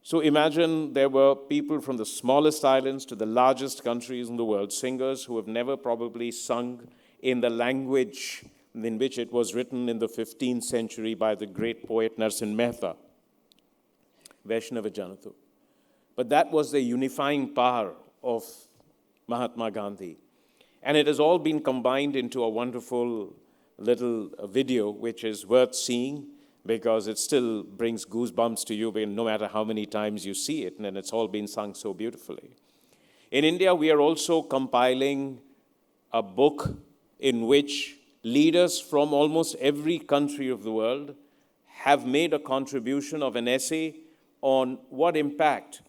S8: So imagine there were people from the smallest islands to the largest countries in the world, singers who have never probably sung in the language in which it was written in the 15th century by the great poet Narsin Mehta, Vaishnava Janatho. But that was the unifying power of Mahatma Gandhi. And it has all been combined into a wonderful little video, which is worth seeing because it still brings goosebumps to you no matter how many times you see it, and it's all been sung so beautifully. In India, we are also compiling a book in which leaders from almost every country of the world have made a contribution of an essay on what impact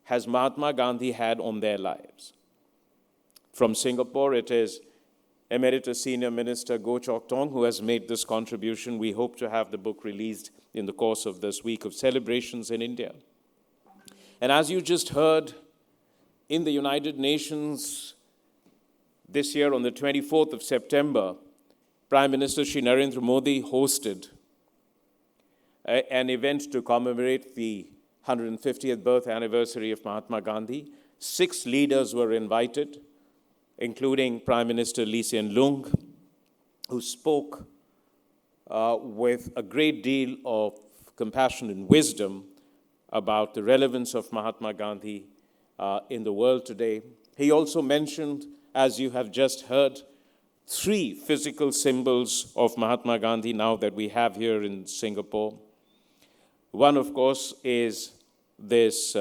S8: has Mahatma Gandhi had on their lives. From Singapore, it is Emeritus Senior Minister Goh Chok Tong who has made this contribution. We hope to have the book released in the course of this week of celebrations in India. And as you just heard, in the United Nations this year on the 24th of September, Prime Minister Shri Narendra Modi hosted an event to commemorate the 150th birth anniversary of Mahatma Gandhi. 6 leaders were invited, including Prime Minister Lee Hsien Loong, who spoke with a great deal of compassion and wisdom about the relevance of Mahatma Gandhi in the world today. He also mentioned, as you have just heard, 3 physical symbols of Mahatma Gandhi now that we have here in Singapore. One, of course, is this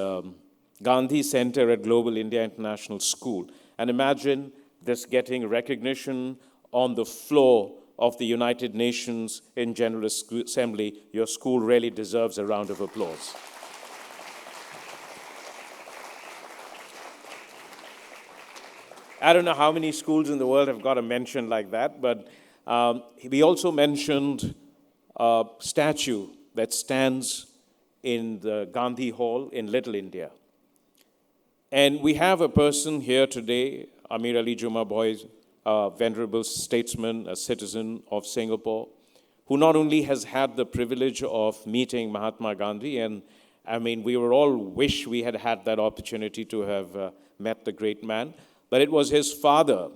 S8: Gandhi Center at Global India International School. And imagine this getting recognition on the floor of the United Nations in General Assembly. Your school really deserves a round of applause. I don't know how many schools in the world have got a mention like that, but we also mentioned a statue that stands in the Gandhi Hall in Little India. And we have a person here today, Amir Ali Juma Boy, a venerable statesman, a citizen of Singapore, who not only has had the privilege of meeting Mahatma Gandhi, and I mean, we were all wish we had had that opportunity to have met the great man, but it was his father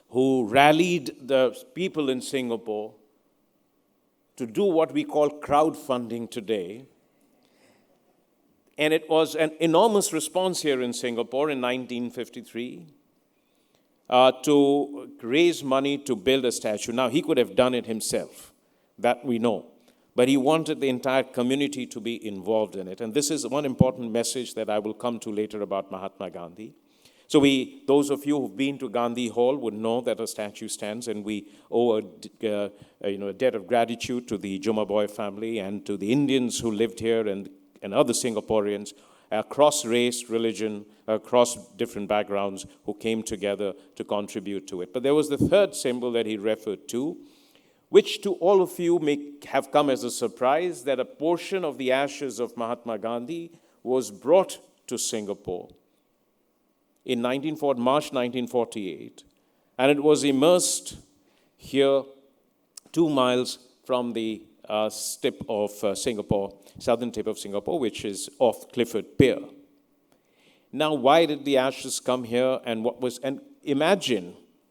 S8: who rallied the people in Singapore to do what we call crowdfunding today. And it was an enormous response here in Singapore in 1953 to raise money to build a statue. Now, he could have done it himself, that we know. But he wanted the entire community to be involved in it. And this is one important message that I will come to later about Mahatma Gandhi. So those of you who've been to Gandhi Hall would know that a statue stands, and we owe a debt of gratitude to the Jumaboy family and to the Indians who lived here and other Singaporeans across race, religion, across different backgrounds who came together to contribute to it. But there was the third symbol that he referred to, which to all of you may have come as a surprise, that a portion of the ashes of Mahatma Gandhi was brought to Singapore in March 1948, and it was immersed here 2 miles from the tip of Singapore, southern tip of Singapore, which is off Clifford Pier. Now, why did the ashes come here, and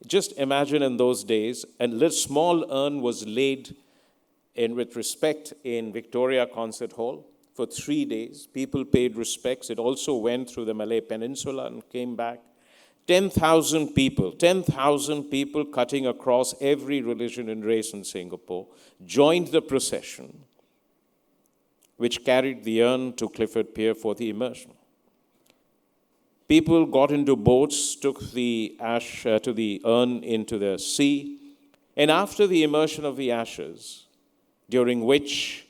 S8: just imagine in those days, a little small urn was laid with respect in Victoria Concert Hall for 3 days. People paid respects. It also went through the Malay Peninsula and came back. 10,000 people cutting across every religion and race in Singapore joined the procession, which carried the urn to Clifford Pier for the immersion. People got into boats, took the urn into the sea, and after the immersion of the ashes, during which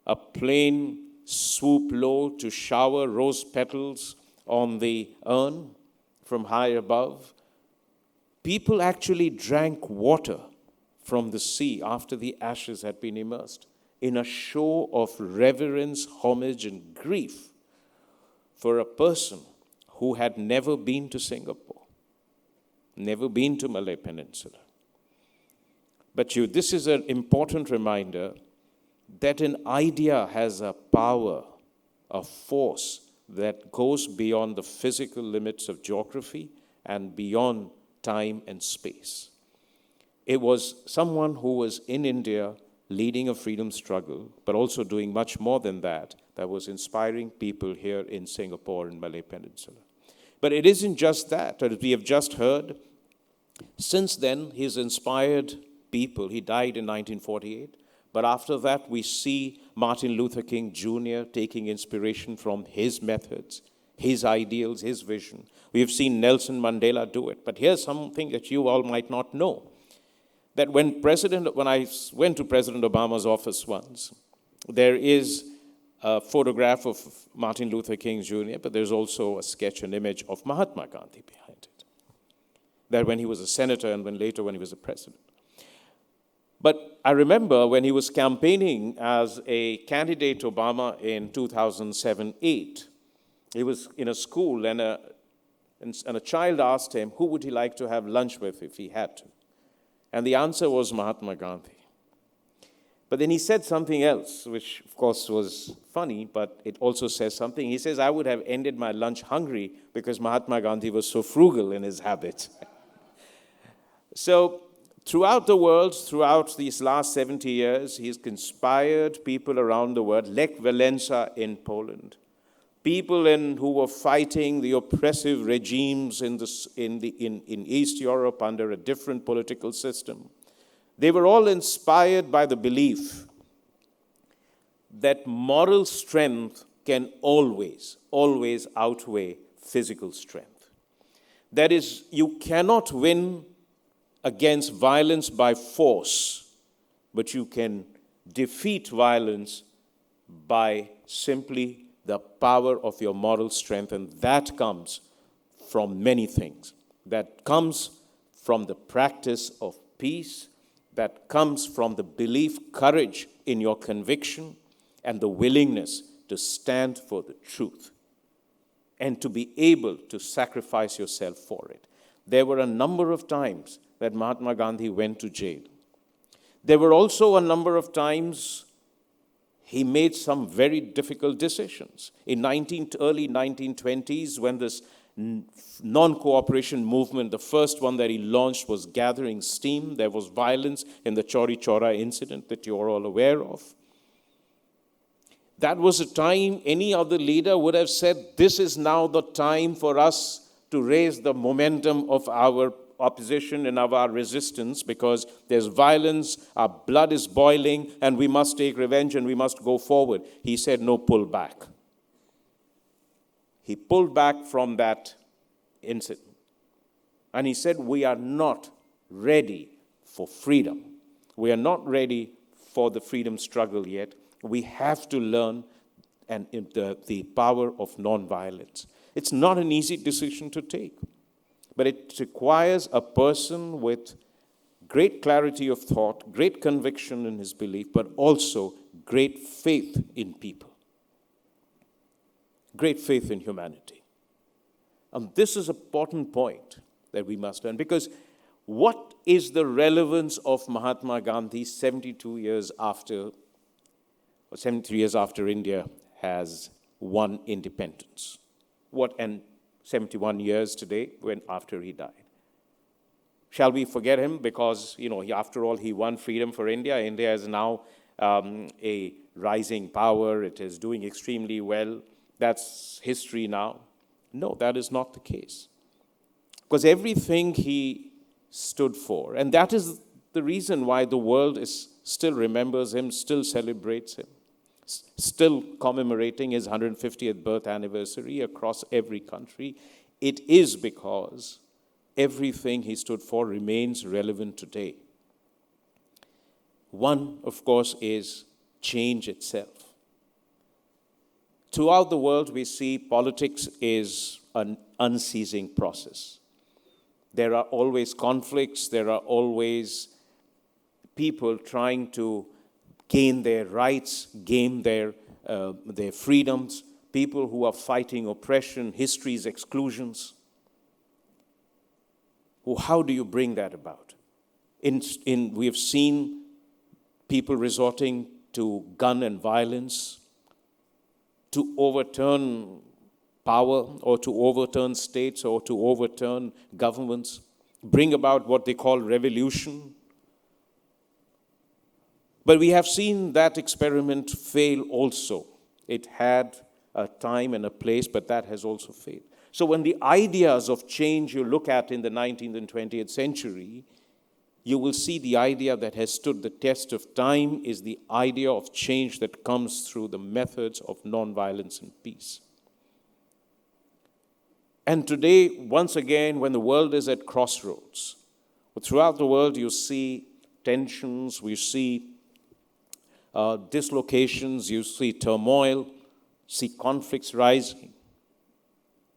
S8: a plane swooped low to shower rose petals on the urn from high above, people actually drank water from the sea after the ashes had been immersed in a show of reverence, homage, and grief for a person who had never been to Singapore, never been to Malay Peninsula. But this is an important reminder that an idea has a power, a force that goes beyond the physical limits of geography and beyond time and space. It was someone who was in India leading a freedom struggle, but also doing much more than that, that was inspiring people here in Singapore and Malay Peninsula. But it isn't just that. As we have just heard, since then, he's inspired people. He died in 1948. But after that, we see Martin Luther King Jr. taking inspiration from his methods, his ideals, his vision. We have seen Nelson Mandela do it. But here's something that you all might not know. That when I went to President Obama's office once, there is a photograph of Martin Luther King Jr., but there's also a sketch, an image of Mahatma Gandhi behind it. That when he was a senator and later when he was a president. But I remember when he was campaigning as a candidate Obama in 2007-8, he was in a school and a child asked him, who would he like to have lunch with if he had to? And the answer was Mahatma Gandhi. But then he said something else, which of course was funny, but it also says something. He says, I would have ended my lunch hungry because Mahatma Gandhi was so frugal in his habits. So throughout the world, throughout these last 70 years, he's inspired people around the world, Lech Walesa in Poland, people who were fighting the oppressive regimes in East Europe under a different political system. They were all inspired by the belief that moral strength can always outweigh physical strength. That is, you cannot win against violence by force, but you can defeat violence by simply the power of your moral strength, and that comes from many things. That comes from the practice of peace, that comes from the belief, courage in your conviction, and the willingness to stand for the truth, and to be able to sacrifice yourself for it. There were a number of times that Mahatma Gandhi went to jail. There were also a number of times he made some very difficult decisions. In early 1920s, when this non-cooperation movement, the first one that he launched, was gathering steam, there was violence in the Chauri Chaura incident that you are all aware of. That was a time any other leader would have said, this is now the time for us to raise the momentum of our opposition and of our resistance, because there's violence, our blood is boiling, and we must take revenge and we must go forward. He said, no, pull back. He pulled back from that incident. And he said, we are not ready for freedom. We are not ready for the freedom struggle yet. We have to learn the power of nonviolence. It's not an easy decision to take, but it requires a person with great clarity of thought, great conviction in his belief, but also great faith in people, great faith in humanity. And this is an important point that we must learn, because what is the relevance of Mahatma Gandhi 73 years after India has won independence? And 71 years today after he died. Shall we forget him because, after all, he won freedom for India. India is now a rising power. It is doing extremely well. That's history now. No, that is not the case. Because everything he stood for, and that is the reason why the world still remembers him, still celebrates him, still commemorating his 150th birth anniversary across every country. It is because everything he stood for remains relevant today. One, of course, is change itself. Throughout the world, we see politics is an unceasing process. There are always conflicts. There are always people trying to gain their rights, gain their freedoms, people who are fighting oppression, history's exclusions. Well, how do you bring that about? We have seen people resorting to gun and violence to overturn power or to overturn states or to overturn governments, bring about what they call revolution. But we have seen that experiment fail also. It had a time and a place, but that has also failed. So when the ideas of change you look at in the 19th and 20th century, you will see the idea that has stood the test of time is the idea of change that comes through the methods of nonviolence and peace. And today, once again, when the world is at crossroads, throughout the world you see tensions, we see dislocations, you see turmoil, see conflicts rising.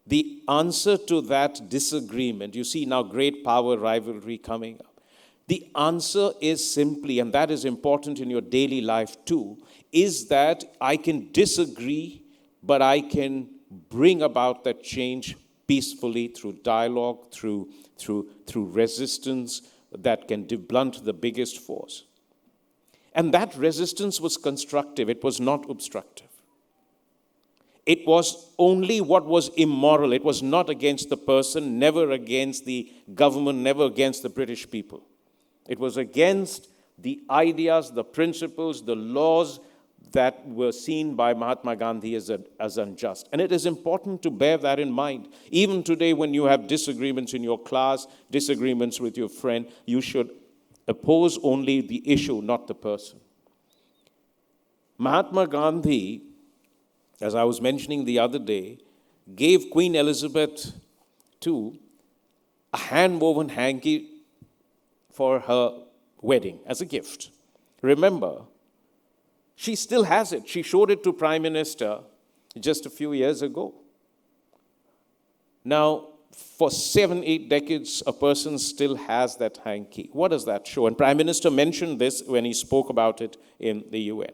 S8: The answer to that disagreement, you see now great power rivalry coming up. The answer is simply, and that is important in your daily life too, is that I can disagree, but I can bring about that change peacefully through dialogue, through resistance that can blunt the biggest force. And that resistance was constructive. It was not obstructive. It was only what was immoral. It was not against the person, never against the government, never against the British people. It was against the ideas, the principles, the laws that were seen by Mahatma Gandhi as unjust. And it is important to bear that in mind. Even today, when you have disagreements in your class, disagreements with your friend, you should oppose only the issue, not the person. Mahatma Gandhi, as I was mentioning the other day, gave Queen Elizabeth II a hand-woven hanky for her wedding as a gift. Remember, she still has it. She showed it to Prime Minister just a few years ago. Now, for 7-8 decades, a person still has that hanky. What does that show? And Prime Minister mentioned this when he spoke about it in the UN.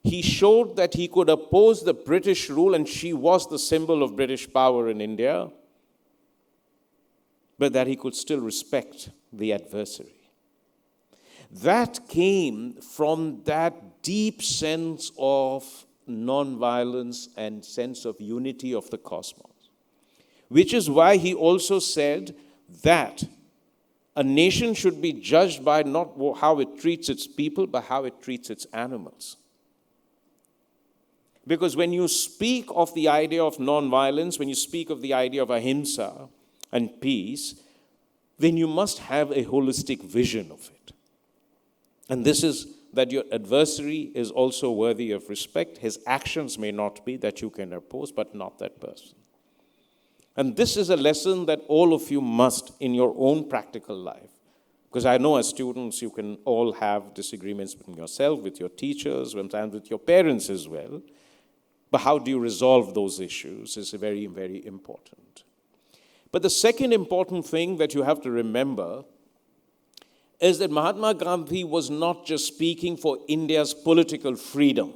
S8: He showed that he could oppose the British rule, and she was the symbol of British power in India, but that he could still respect the adversary. That came from that deep sense of nonviolence and sense of unity of the cosmos, which is why he also said that a nation should be judged by not how it treats its people, but how it treats its animals. Because when you speak of the idea of nonviolence, when you speak of the idea of ahimsa and peace, then you must have a holistic vision of it. And this is that your adversary is also worthy of respect. His actions may not be that you can oppose, but not that person. And this is a lesson that all of you must in your own practical life. Because I know as students, you can all have disagreements between yourself, with your teachers, sometimes with your parents as well. But how do you resolve those issues is very, very important. But the second important thing that you have to remember is that Mahatma Gandhi was not just speaking for India's political freedom.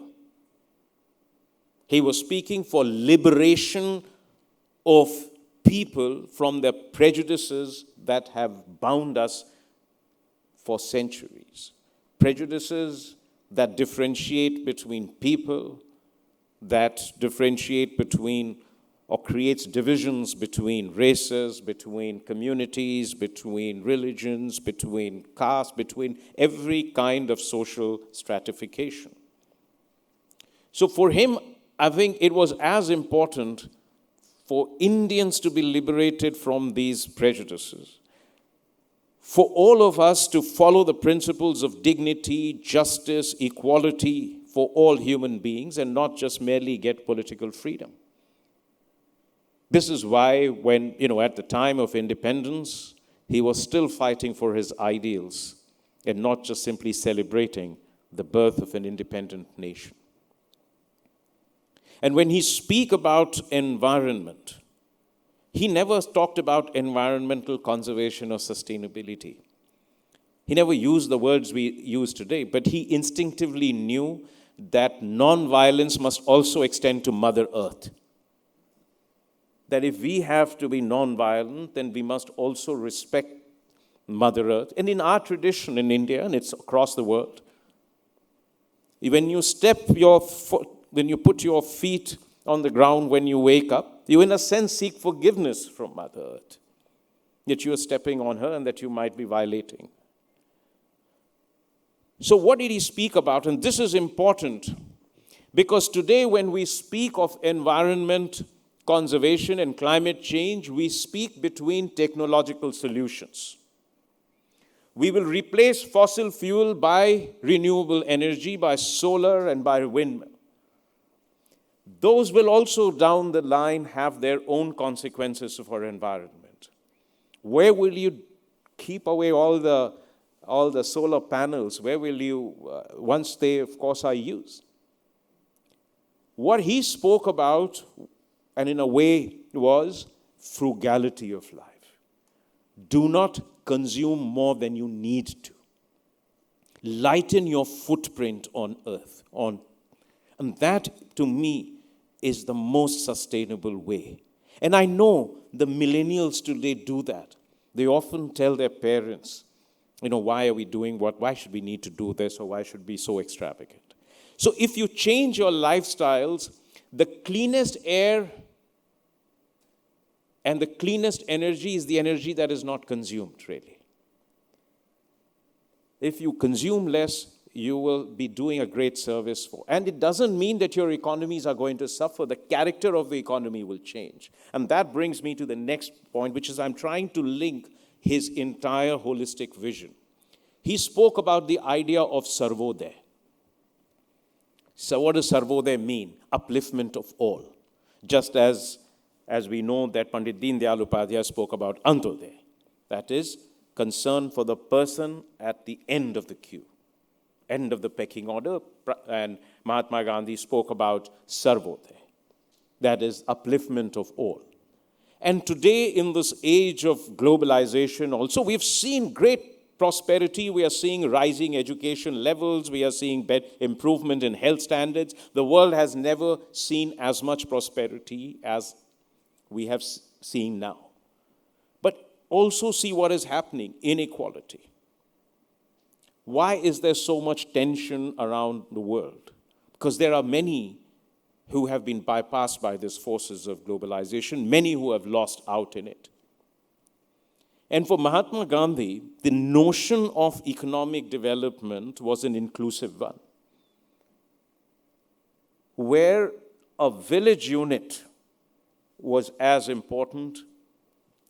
S8: He was speaking for liberation of people from the prejudices that have bound us for centuries. Prejudices that differentiate between people, that differentiate between or creates divisions between races, between communities, between religions, between castes, between every kind of social stratification. So for him, I think it was as important for Indians to be liberated from these prejudices, for all of us to follow the principles of dignity, justice, equality for all human beings, and not just merely get political freedom. This is why when, at the time of independence, he was still fighting for his ideals and not just simply celebrating the birth of an independent nation. And when he speak about environment, he never talked about environmental conservation or sustainability. He never used the words we use today, but he instinctively knew that non-violence must also extend to Mother Earth. That if we have to be non-violent, then we must also respect Mother Earth. And in our tradition in India, and it's across the world, when you when you put your feet on the ground when you wake up, you in a sense seek forgiveness from Mother Earth, that you are stepping on her and that you might be violating. So what did he speak about? And this is important, because today when we speak of environment, conservation and climate change, we speak between technological solutions. We will replace fossil fuel by renewable energy, by solar and by windmill. Those will also down the line have their own consequences for environment. Where will you keep away all the solar panels? Where will you, once they of course are used? What he spoke about, and in a way was frugality of life. Do not consume more than you need to. Lighten your footprint on earth. And that, to me, is the most sustainable way. And I know the millennials today do that. They often tell their parents, why are we doing what? Why should we need to do this? Or why should we be so extravagant? So if you change your lifestyles, the cleanest air and the cleanest energy is the energy that is not consumed, really. If you consume less, you will be doing a great service for. And it doesn't mean that your economies are going to suffer. The character of the economy will change. And that brings me to the next point, which is I'm trying to link his entire holistic vision. He spoke about the idea of Sarvodaya. So what does Sarvodaya mean? Upliftment of all. Just as we know that Pandit Deen Dayal Upadhyaya spoke about Antodaya. That is, concern for the person at the end of the queue, end of the pecking order. And Mahatma Gandhi spoke about Sarvodaya. That is, upliftment of all. And today, in this age of globalization also, we've seen great prosperity. We are seeing rising education levels. We are seeing improvement in health standards. The world has never seen as much prosperity as we have seen now. But also see what is happening, inequality. Why is there so much tension around the world? Because there are many who have been bypassed by these forces of globalization, many who have lost out in it. And for Mahatma Gandhi, the notion of economic development was an inclusive one, where a village unit was as important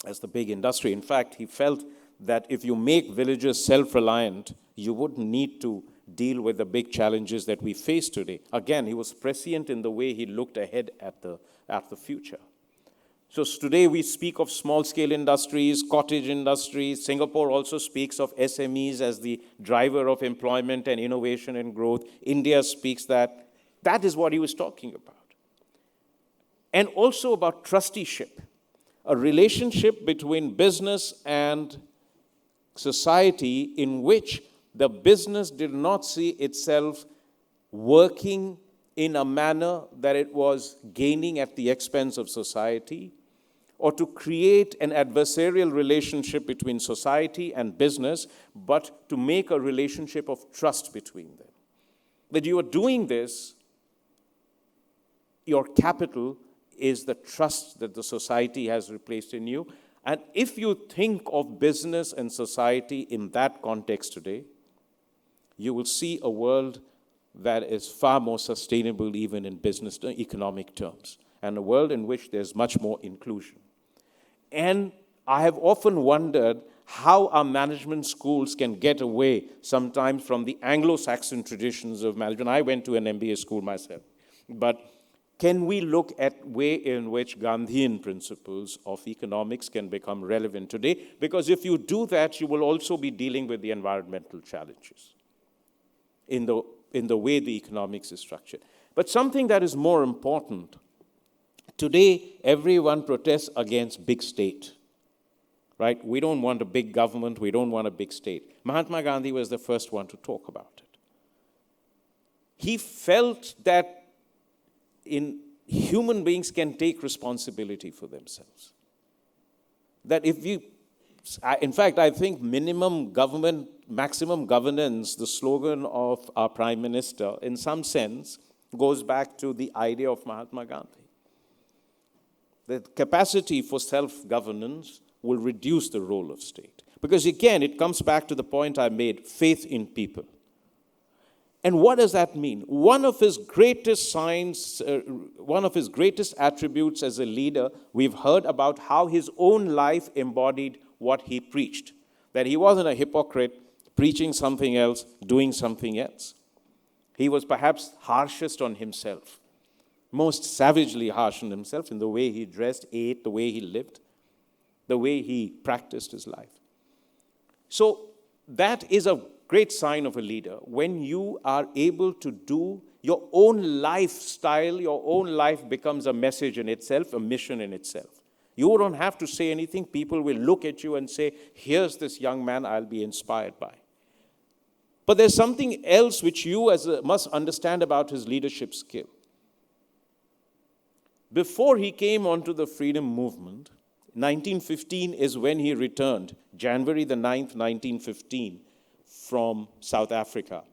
S8: as the big industry. In fact, he felt that if you make villages self-reliant, you wouldn't need to deal with the big challenges that we face today. Again, he was prescient in the way he looked ahead at the future. So today we speak of small-scale industries, cottage industries. Singapore also speaks of SMEs as the driver of employment and innovation and growth. India speaks that. That is what he was talking about. And also about trusteeship, a relationship between business and society in which the business did not see itself working in a manner that it was gaining at the expense of society, or to create an adversarial relationship between society and business, but to make a relationship of trust between them. That you are doing this, your capital is the trust that the society has replaced in you. And if you think of business and society in that context today, you will see a world that is far more sustainable even in business economic terms, and a world in which there's much more inclusion. And I have often wondered how our management schools can get away sometimes from the Anglo-Saxon traditions of management. I went to an MBA school myself. But can we look at way in which Gandhian principles of economics can become relevant today? Because if you do that, you will also be dealing with the environmental challenges in the way the economics is structured. But something that is more important, today, everyone protests against big state, right? We don't want a big government. We don't want a big state. Mahatma Gandhi was the first one to talk about it. He felt that human beings can take responsibility for themselves. That if you, in fact, I think minimum government, maximum governance, the slogan of our Prime Minister, in some sense, goes back to the idea of Mahatma Gandhi. The capacity for self-governance will reduce the role of state. Because again, it comes back to the point I made, faith in people. And what does that mean? One of his greatest signs, one of his greatest attributes as a leader, we've heard about how his own life embodied what he preached. That he wasn't a hypocrite, preaching something else, doing something else. He was perhaps harshest on himself. Most savagely harsh on himself in the way he dressed, ate, the way he lived, the way he practiced his life. So that is a great sign of a leader when you are able to do your own lifestyle, your own life becomes a message in itself, a mission in itself. You don't have to say anything. People will look at you and say, here's this young man I'll be inspired by. But there's something else which you must understand about his leadership skill. Before he came onto the freedom movement, 1915 is when he returned, January the 9th, 1915, from South Africa.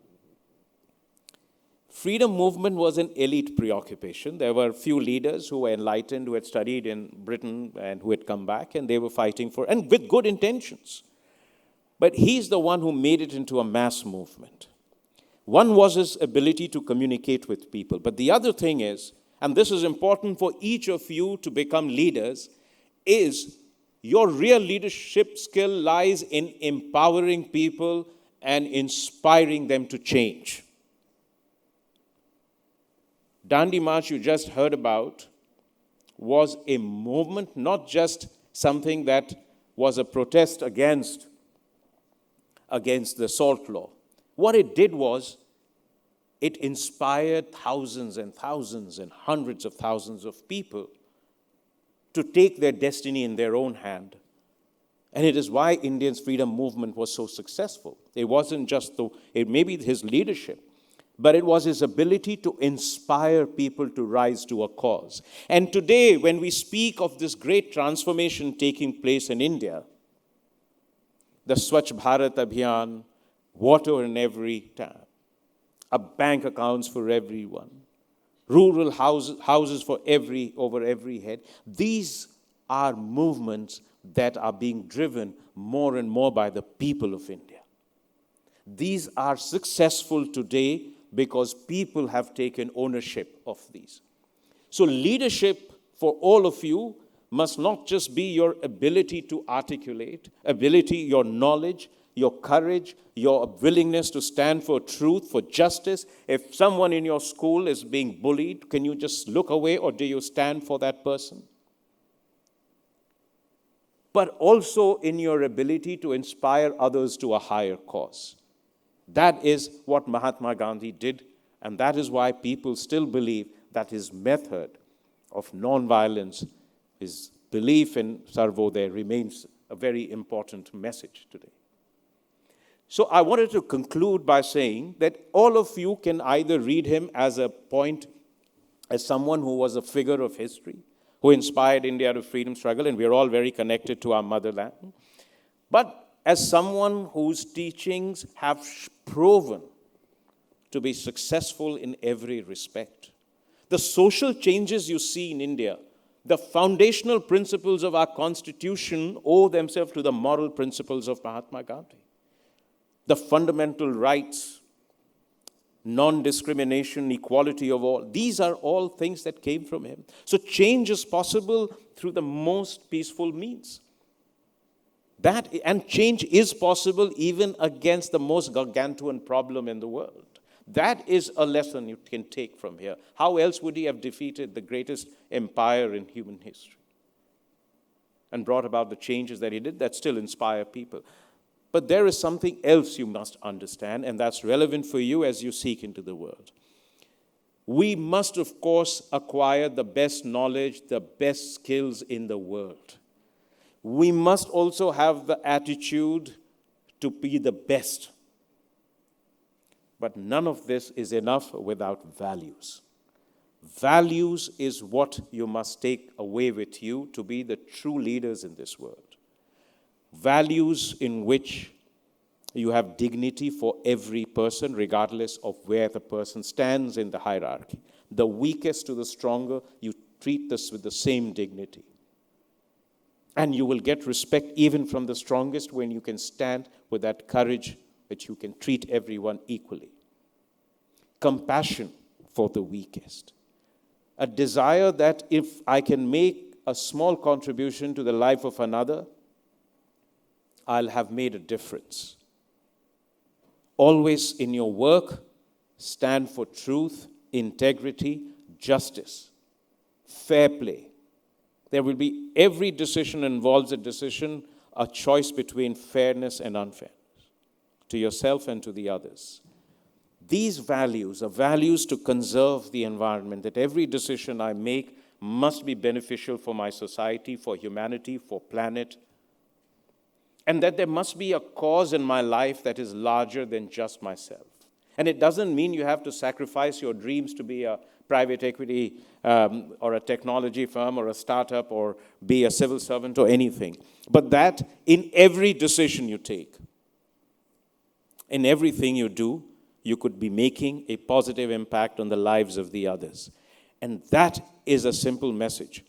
S8: Freedom movement was an elite preoccupation. There were a few leaders who were enlightened, who had studied in Britain and who had come back, and they were fighting for, and with good intentions. But he's the one who made it into a mass movement. One was his ability to communicate with people. But the other thing is, and this is important for each of you to become leaders, is your real leadership skill lies in empowering people and inspiring them to change. Dandi March you just heard about was a movement, not just something that was a protest against the salt law. What it did was, it inspired thousands and thousands and hundreds of thousands of people to take their destiny in their own hand. And it is why India's freedom movement was so successful. It wasn't just maybe his leadership, but it was his ability to inspire people to rise to a cause. And today, when we speak of this great transformation taking place in India, the Swachh Bharat Abhiyan, water in every tap, bank accounts for everyone, rural houses for over every head. These are movements that are being driven more and more by the people of India. These are successful today because people have taken ownership of these. So leadership for all of you must not just be your ability to articulate, your knowledge, your courage, your willingness to stand for truth, for justice. If someone in your school is being bullied, can you just look away or do you stand for that person? but also in your ability to inspire others to a higher cause. That is what Mahatma Gandhi did, and that is why people still believe that his method of non-violence, his belief in Sarvodaya remains a very important message today. So I wanted to conclude by saying that all of you can either read him as someone who was a figure of history, who inspired India to freedom struggle, and we are all very connected to our motherland, but as someone whose teachings have proven to be successful in every respect. The social changes you see in India, the foundational principles of our constitution owe themselves to the moral principles of Mahatma Gandhi. The fundamental rights, non-discrimination, equality of all, these are all things that came from him. So change is possible through the most peaceful means. And change is possible even against the most gargantuan problem in the world. That is a lesson you can take from here. How else would he have defeated the greatest empire in human history and brought about the changes that he did that still inspire people? But there is something else you must understand, and that's relevant for you as you seek into the world. We must, of course, acquire the best knowledge, the best skills in the world. We must also have the attitude to be the best. But none of this is enough without values. Values is what you must take away with you to be the true leaders in this world. Values in which you have dignity for every person, regardless of where the person stands in the hierarchy. The weakest to the stronger, you treat this with the same dignity. And you will get respect even from the strongest when you can stand with that courage that you can treat everyone equally. Compassion for the weakest. A desire that if I can make a small contribution to the life of another, I'll have made a difference. Always in your work, stand for truth, integrity, justice, fair play. There will be, every decision involves a choice between fairness and unfairness, to yourself and to the others. These values are values to conserve the environment, that every decision I make must be beneficial for my society, for humanity, for planet, and that there must be a cause in my life that is larger than just myself. And it doesn't mean you have to sacrifice your dreams to be a private equity or a technology firm or a startup or be a civil servant or anything. But that in every decision you take, in everything you do, you could be making a positive impact on the lives of the others. And that is a simple message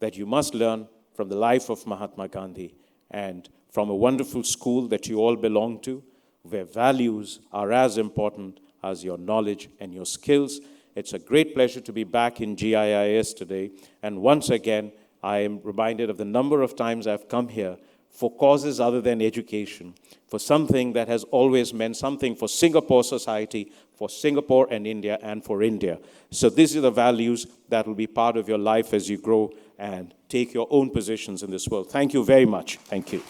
S8: that you must learn from the life of Mahatma Gandhi and from a wonderful school that you all belong to, where values are as important as your knowledge and your skills. It's a great pleasure to be back in GIIS today. And once again, I am reminded of the number of times I've come here for causes other than education, for something that has always meant something for Singapore society, for Singapore and India, and for India. So these are the values that will be part of your life as you grow and take your own positions in this world. Thank you very much. Thank you.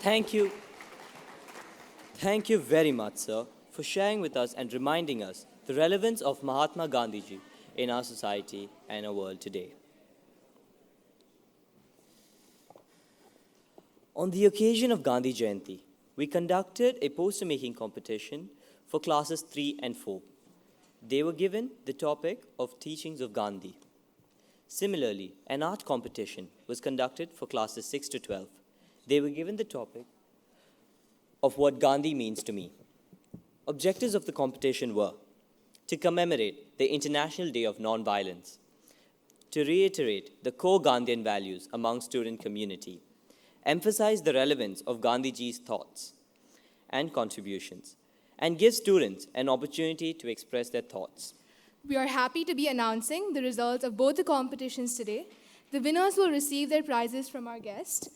S1: Thank you. Thank you very much, sir, for sharing with us and reminding us the relevance of Mahatma Gandhiji in our society and our world today. On the occasion of Gandhi Jayanti, we conducted a poster-making competition for classes 3 and 4. They were given the topic of teachings of Gandhi. Similarly, an art competition was conducted for classes 6 to 12. They were given the topic of what Gandhi means to me. Objectives of the competition were to commemorate the International Day of Non-Violence, to reiterate the core Gandhian values among student community, emphasize the relevance of Gandhiji's thoughts and contributions, and give students an opportunity to express their thoughts.
S4: We are happy to be announcing the results of both the competitions today. The winners will receive their prizes from our guest.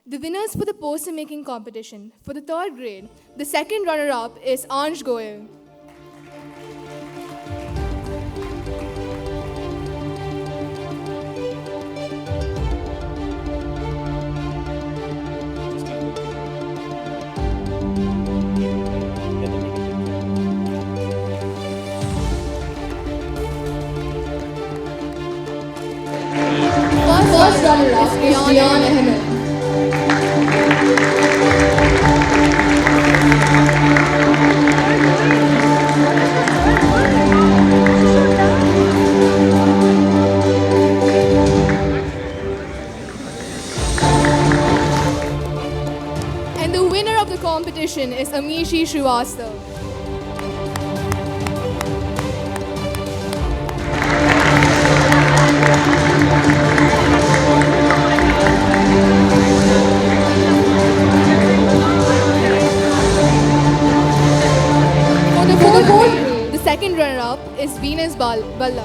S4: The winners for the poster-making competition for the 3rd grade, the second runner-up is Anj Goyal.
S2: runner-up is Rian Ahmed.
S4: And the winner of the competition is Amishi Srivastav. For the fourth grade, the second runner-up is Venus Balla.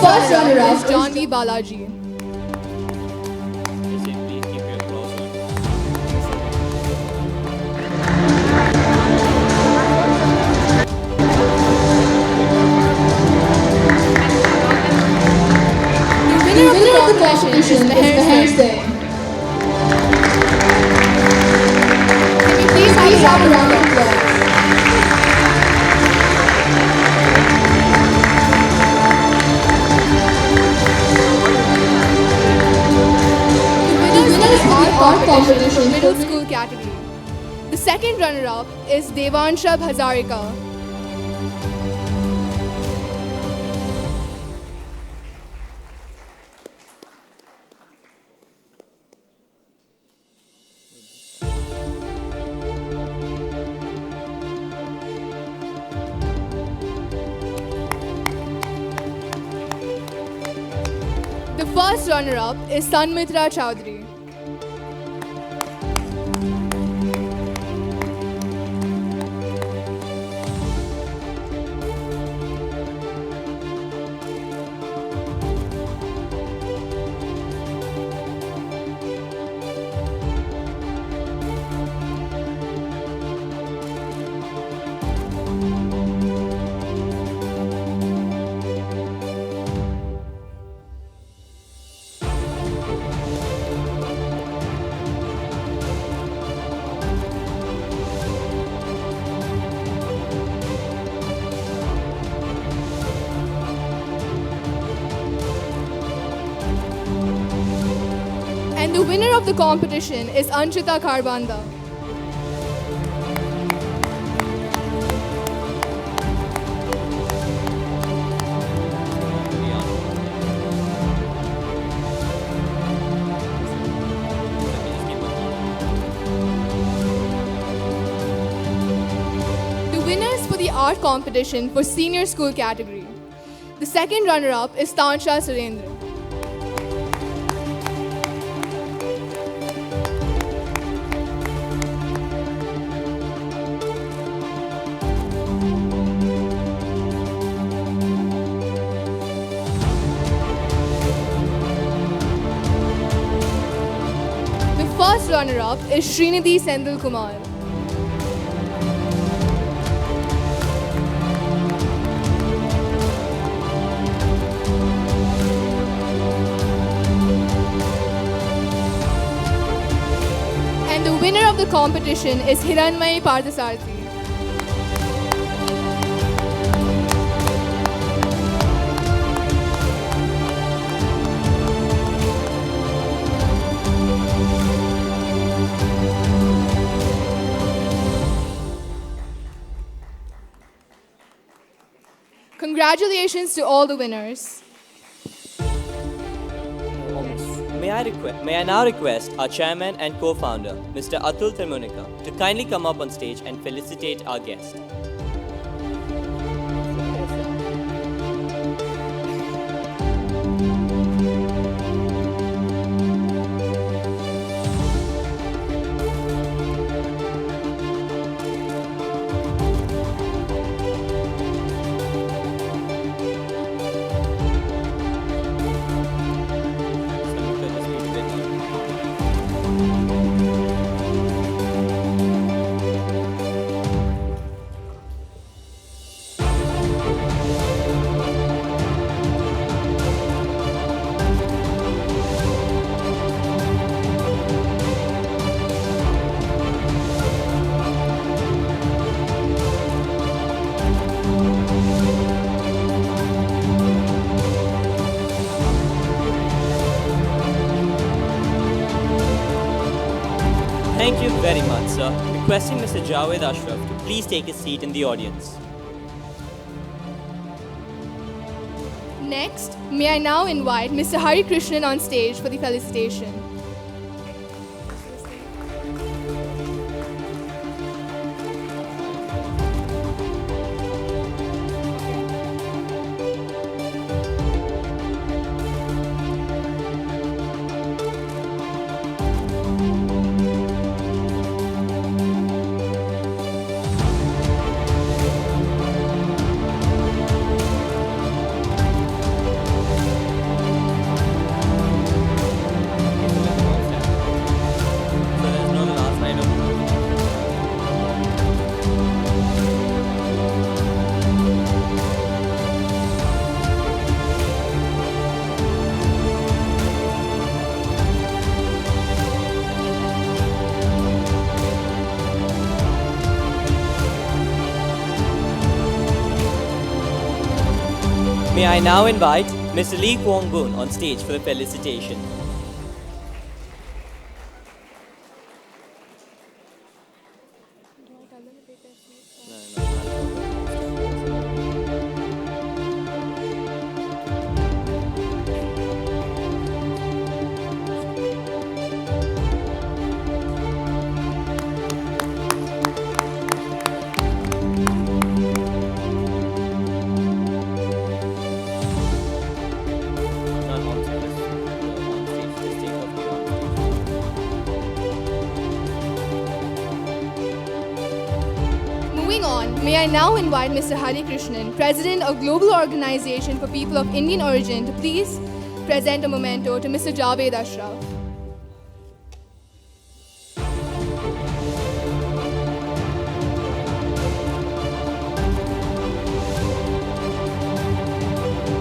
S4: First runner-up is John V. Balaji.
S1: Please keep your clothes on.
S4: The winner of the competition is Meher Singh. Can we please have a round of applause? The winner is the art competition for middle school category. The second runner-up is Devanshab Hazarika. The first runner-up is Sanmitra Chowdhury. And the winner of the competition is Anshita Kharbanda. The winners for the art competition for senior school category. The second runner-up is Tansha Surendra. The first runner-up is Srinidhi Sendil Kumar. And the winner of the competition is Hiranmayi Parthasarathi. Congratulations to all the winners.
S1: May I now request our chairman and co-founder, Mr. Atul Tirmunika, to kindly come up on stage and felicitate our guest. Thank you very much, sir. Requesting Mr. Javed Ashraf to please take his seat in the audience.
S4: Next, may I now invite Mr. Hari Krishnan on stage for the felicitation.
S1: So there's no last line of May I now invite Mr. Lee Kwong Boon on stage for the felicitation. Not on stage, just on stage. Just take off the on stage.
S4: Moving on, may I now invite Mr. Hari Krishnan, President of Global Organization for People of Indian Origin, to please present a memento to Mr. Javed Ashraf.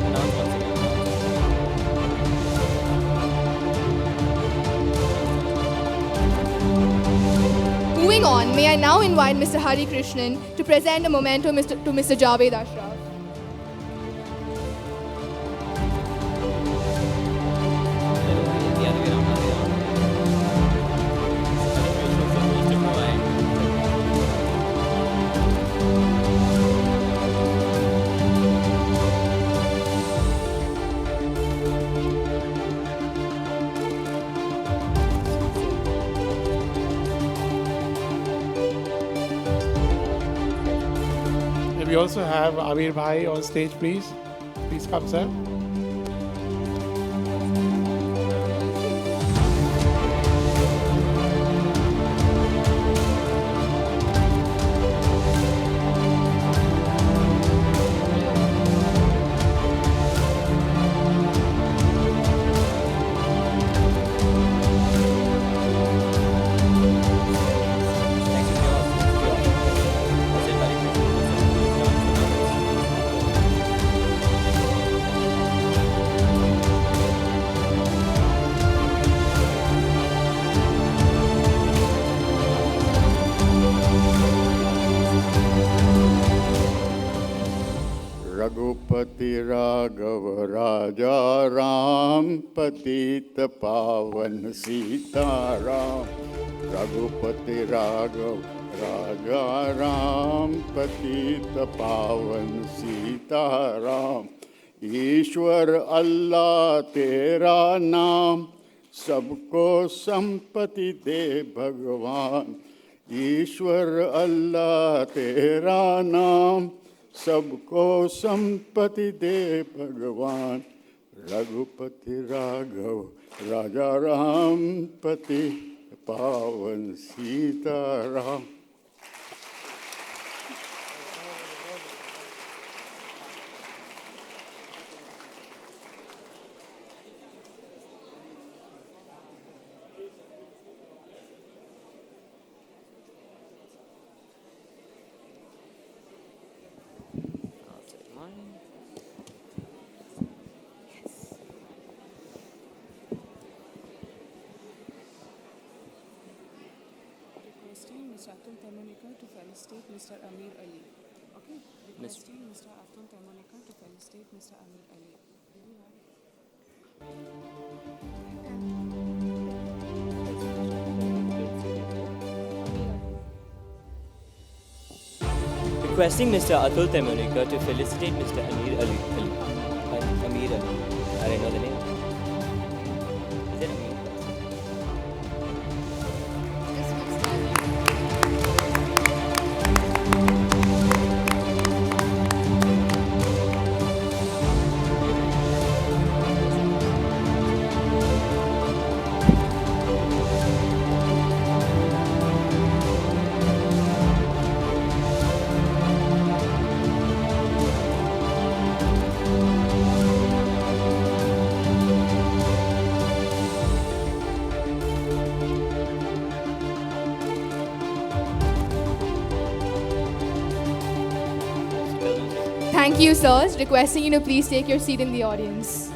S1: Announce once again.
S4: Moving on, may I now invite Mr. Hari Krishnan to present a memento to Mr. Javed Ashraf.
S1: The other way around, other way around. Celebration supposed to provide.
S5: And we also have Amir Bhai on stage, please. Please come, sir.
S1: Next is yours. That's it, Hari Krishnan.
S9: Raghupati Raghav राजा राम पतित पावन सीताराम रघुपति राघव राजा राम पतित पावन सीताराम ईश्वर अल्लाह तेरा नाम सबको संपत्ति दे भगवान ईश्वर अल्लाह तेरा नाम सबको संपत्ति दे भगवान रघुपति राघव राजा राम पति पावन Sitaram
S1: Outside line.
S10: Requesting Mr. Atul Temonika to felicitate Mr. Amir Ali. Okay? Requesting Mr. Atul Temonika to felicitate Mr. Amir Ali. Do you have it?
S1: Requesting Mr. Atul Temunikar to felicitate Mr. Amir Ali. Amir Ali. I don't know the name. Is it Amir?
S4: Thank you, sirs. Requesting you to please take your seat in the audience.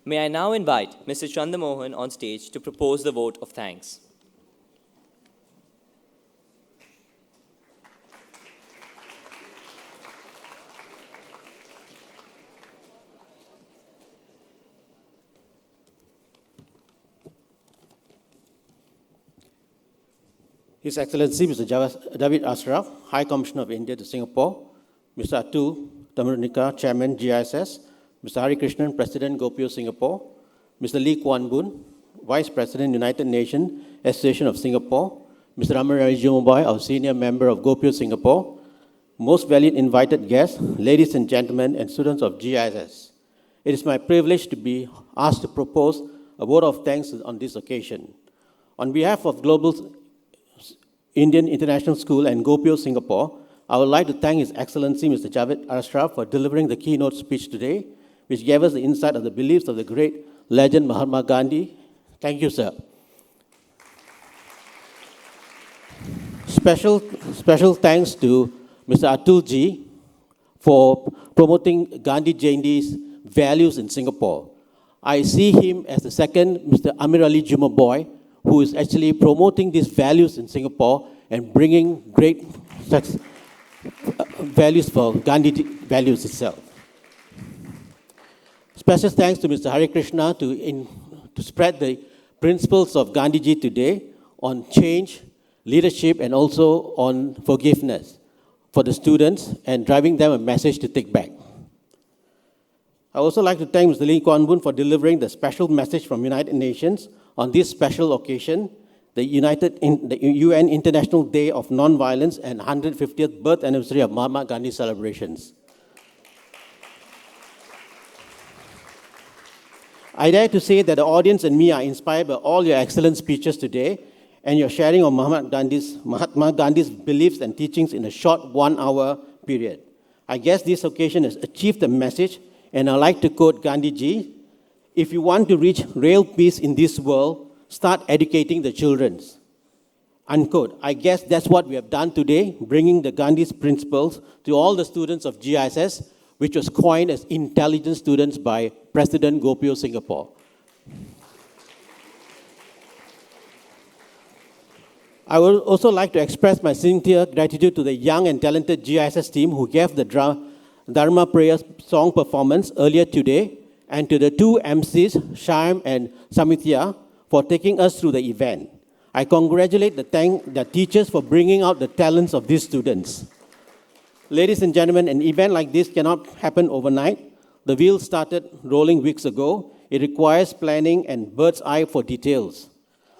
S1: May I now invite Mr. Chandamohan on stage to propose the vote of thanks.
S11: His Excellency Mr. David Ashraf, High Commissioner of India to Singapore, Mr. Atul Temunikar, Chairman GIIS, Mr. Hari Krishnan, President GOPIO Singapore, Mr. Lee Kuan Boon, Vice President United Nations Association of Singapore, Mr. Amir Ali Jumaboy, our Senior Member of GOPIO Singapore, most valued invited guests, ladies and gentlemen, and students of GIIS. It is my privilege to be asked to propose a vote of thanks on this occasion. On behalf of Global Indian International School and GOPIO Singapore, I would like to thank His Excellency Mr. Javed Ashraf for delivering the keynote speech today, which gave us the insight of the beliefs of the great legend Mahatma Gandhi. Thank you, sir. Special thanks to Mr. Atul Ji for promoting Gandhi Jayanti's values in Singapore. I see him as the second Mr. Amir Ali Jumaboy, who is actually promoting these values in Singapore and bringing great values for Gandhi values itself. Special thanks to Mr. Hari Krishna to spread the principles of Gandhiji today on change, leadership, and also on forgiveness for the students and driving them a message to take back. I also like to thank Mr. Lee Kuan Boon for delivering the special message from United Nations on this special occasion, the UN International Day of Nonviolence and 150th birth anniversary of Mahatma Gandhi celebrations. I dare to say that the audience and me are inspired by all your excellent speeches today and your sharing of Mahatma Gandhi's beliefs and teachings in a short 1 hour period. I guess this occasion has achieved the message, and I like to quote Gandhiji: if you want to reach real peace in this world, start educating the children. Unquote. I guess that's what we have done today, bringing the Gandhi's principles to all the students of GIIS, which was coined as intelligent students by President GOPIO Singapore. I would also like to express my sincere gratitude to the young and talented GIIS team who gave the Dharma Prayer song performance earlier today, and to the two MCs, Shyam and Samithya, for taking us through the event. I congratulate the teachers for bringing out the talents of these students. Ladies and gentlemen, an event like this cannot happen overnight. The wheels started rolling weeks ago. It requires planning and bird's eye for details.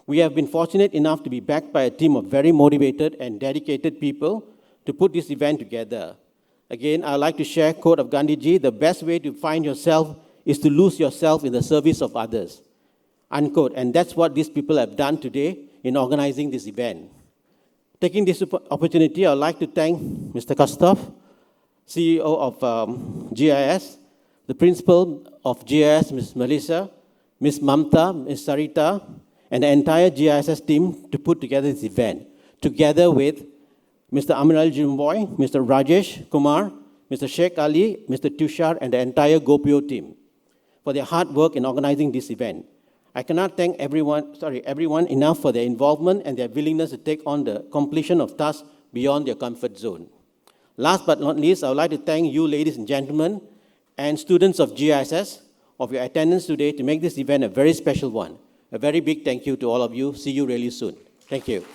S11: We have been fortunate enough to be backed by a team of very motivated and dedicated people to put this event together. Again, I'd like to share a quote of Gandhiji: the best way to find yourself is to lose yourself in the service of others. Unquote. And that's what these people have done today in organizing this event. Taking this opportunity, I would like to thank Mr. Kastov, CEO of GIS, the principal of GIS, Ms. Melissa, Ms. Mamta, Ms. Sarita, and the entire GIS team to put together this event, together with Mr. Amiral Jimboy, Mr. Rajesh Kumar, Mr. Sheikh Ali, Mr. Tushar, and the entire GoPio team for their hard work in organizing this event. I cannot thank everyone enough for their involvement and their willingness to take on the completion of tasks beyond their comfort zone. Last but not least, I would like to thank you, ladies and gentlemen, and students of GISS of your attendance today to make this event a very special one. A very big thank you to all of you. See you really soon. Thank you.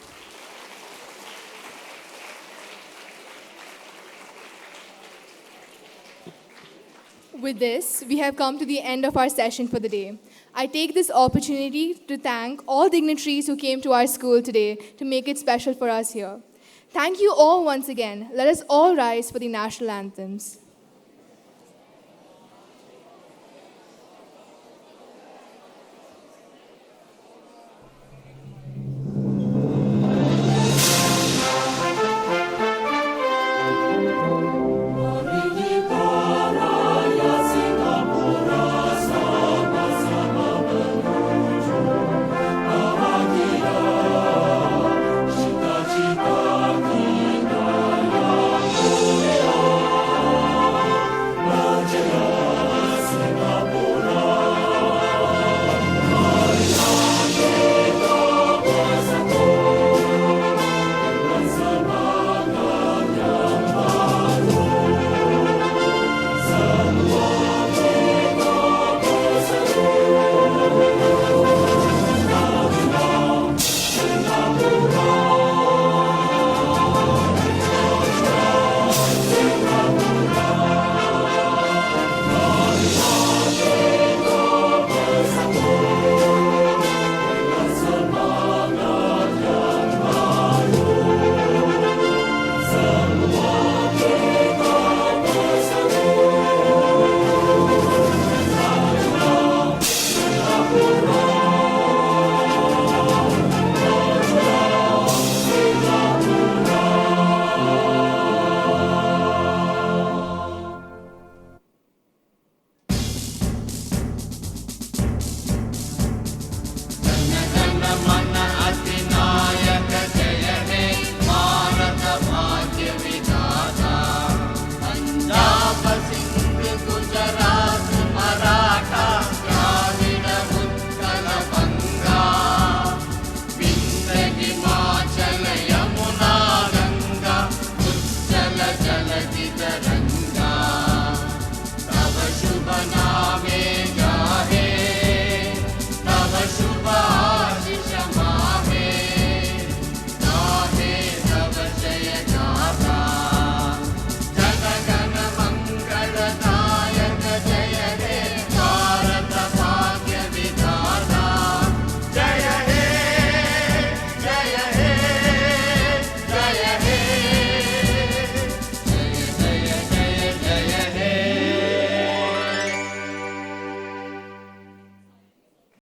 S4: With this, we have come to the end of our session for the day. I take this opportunity to thank all dignitaries who came to our school today to make it special for us here. Thank you all once again. Let us all rise for the national anthems.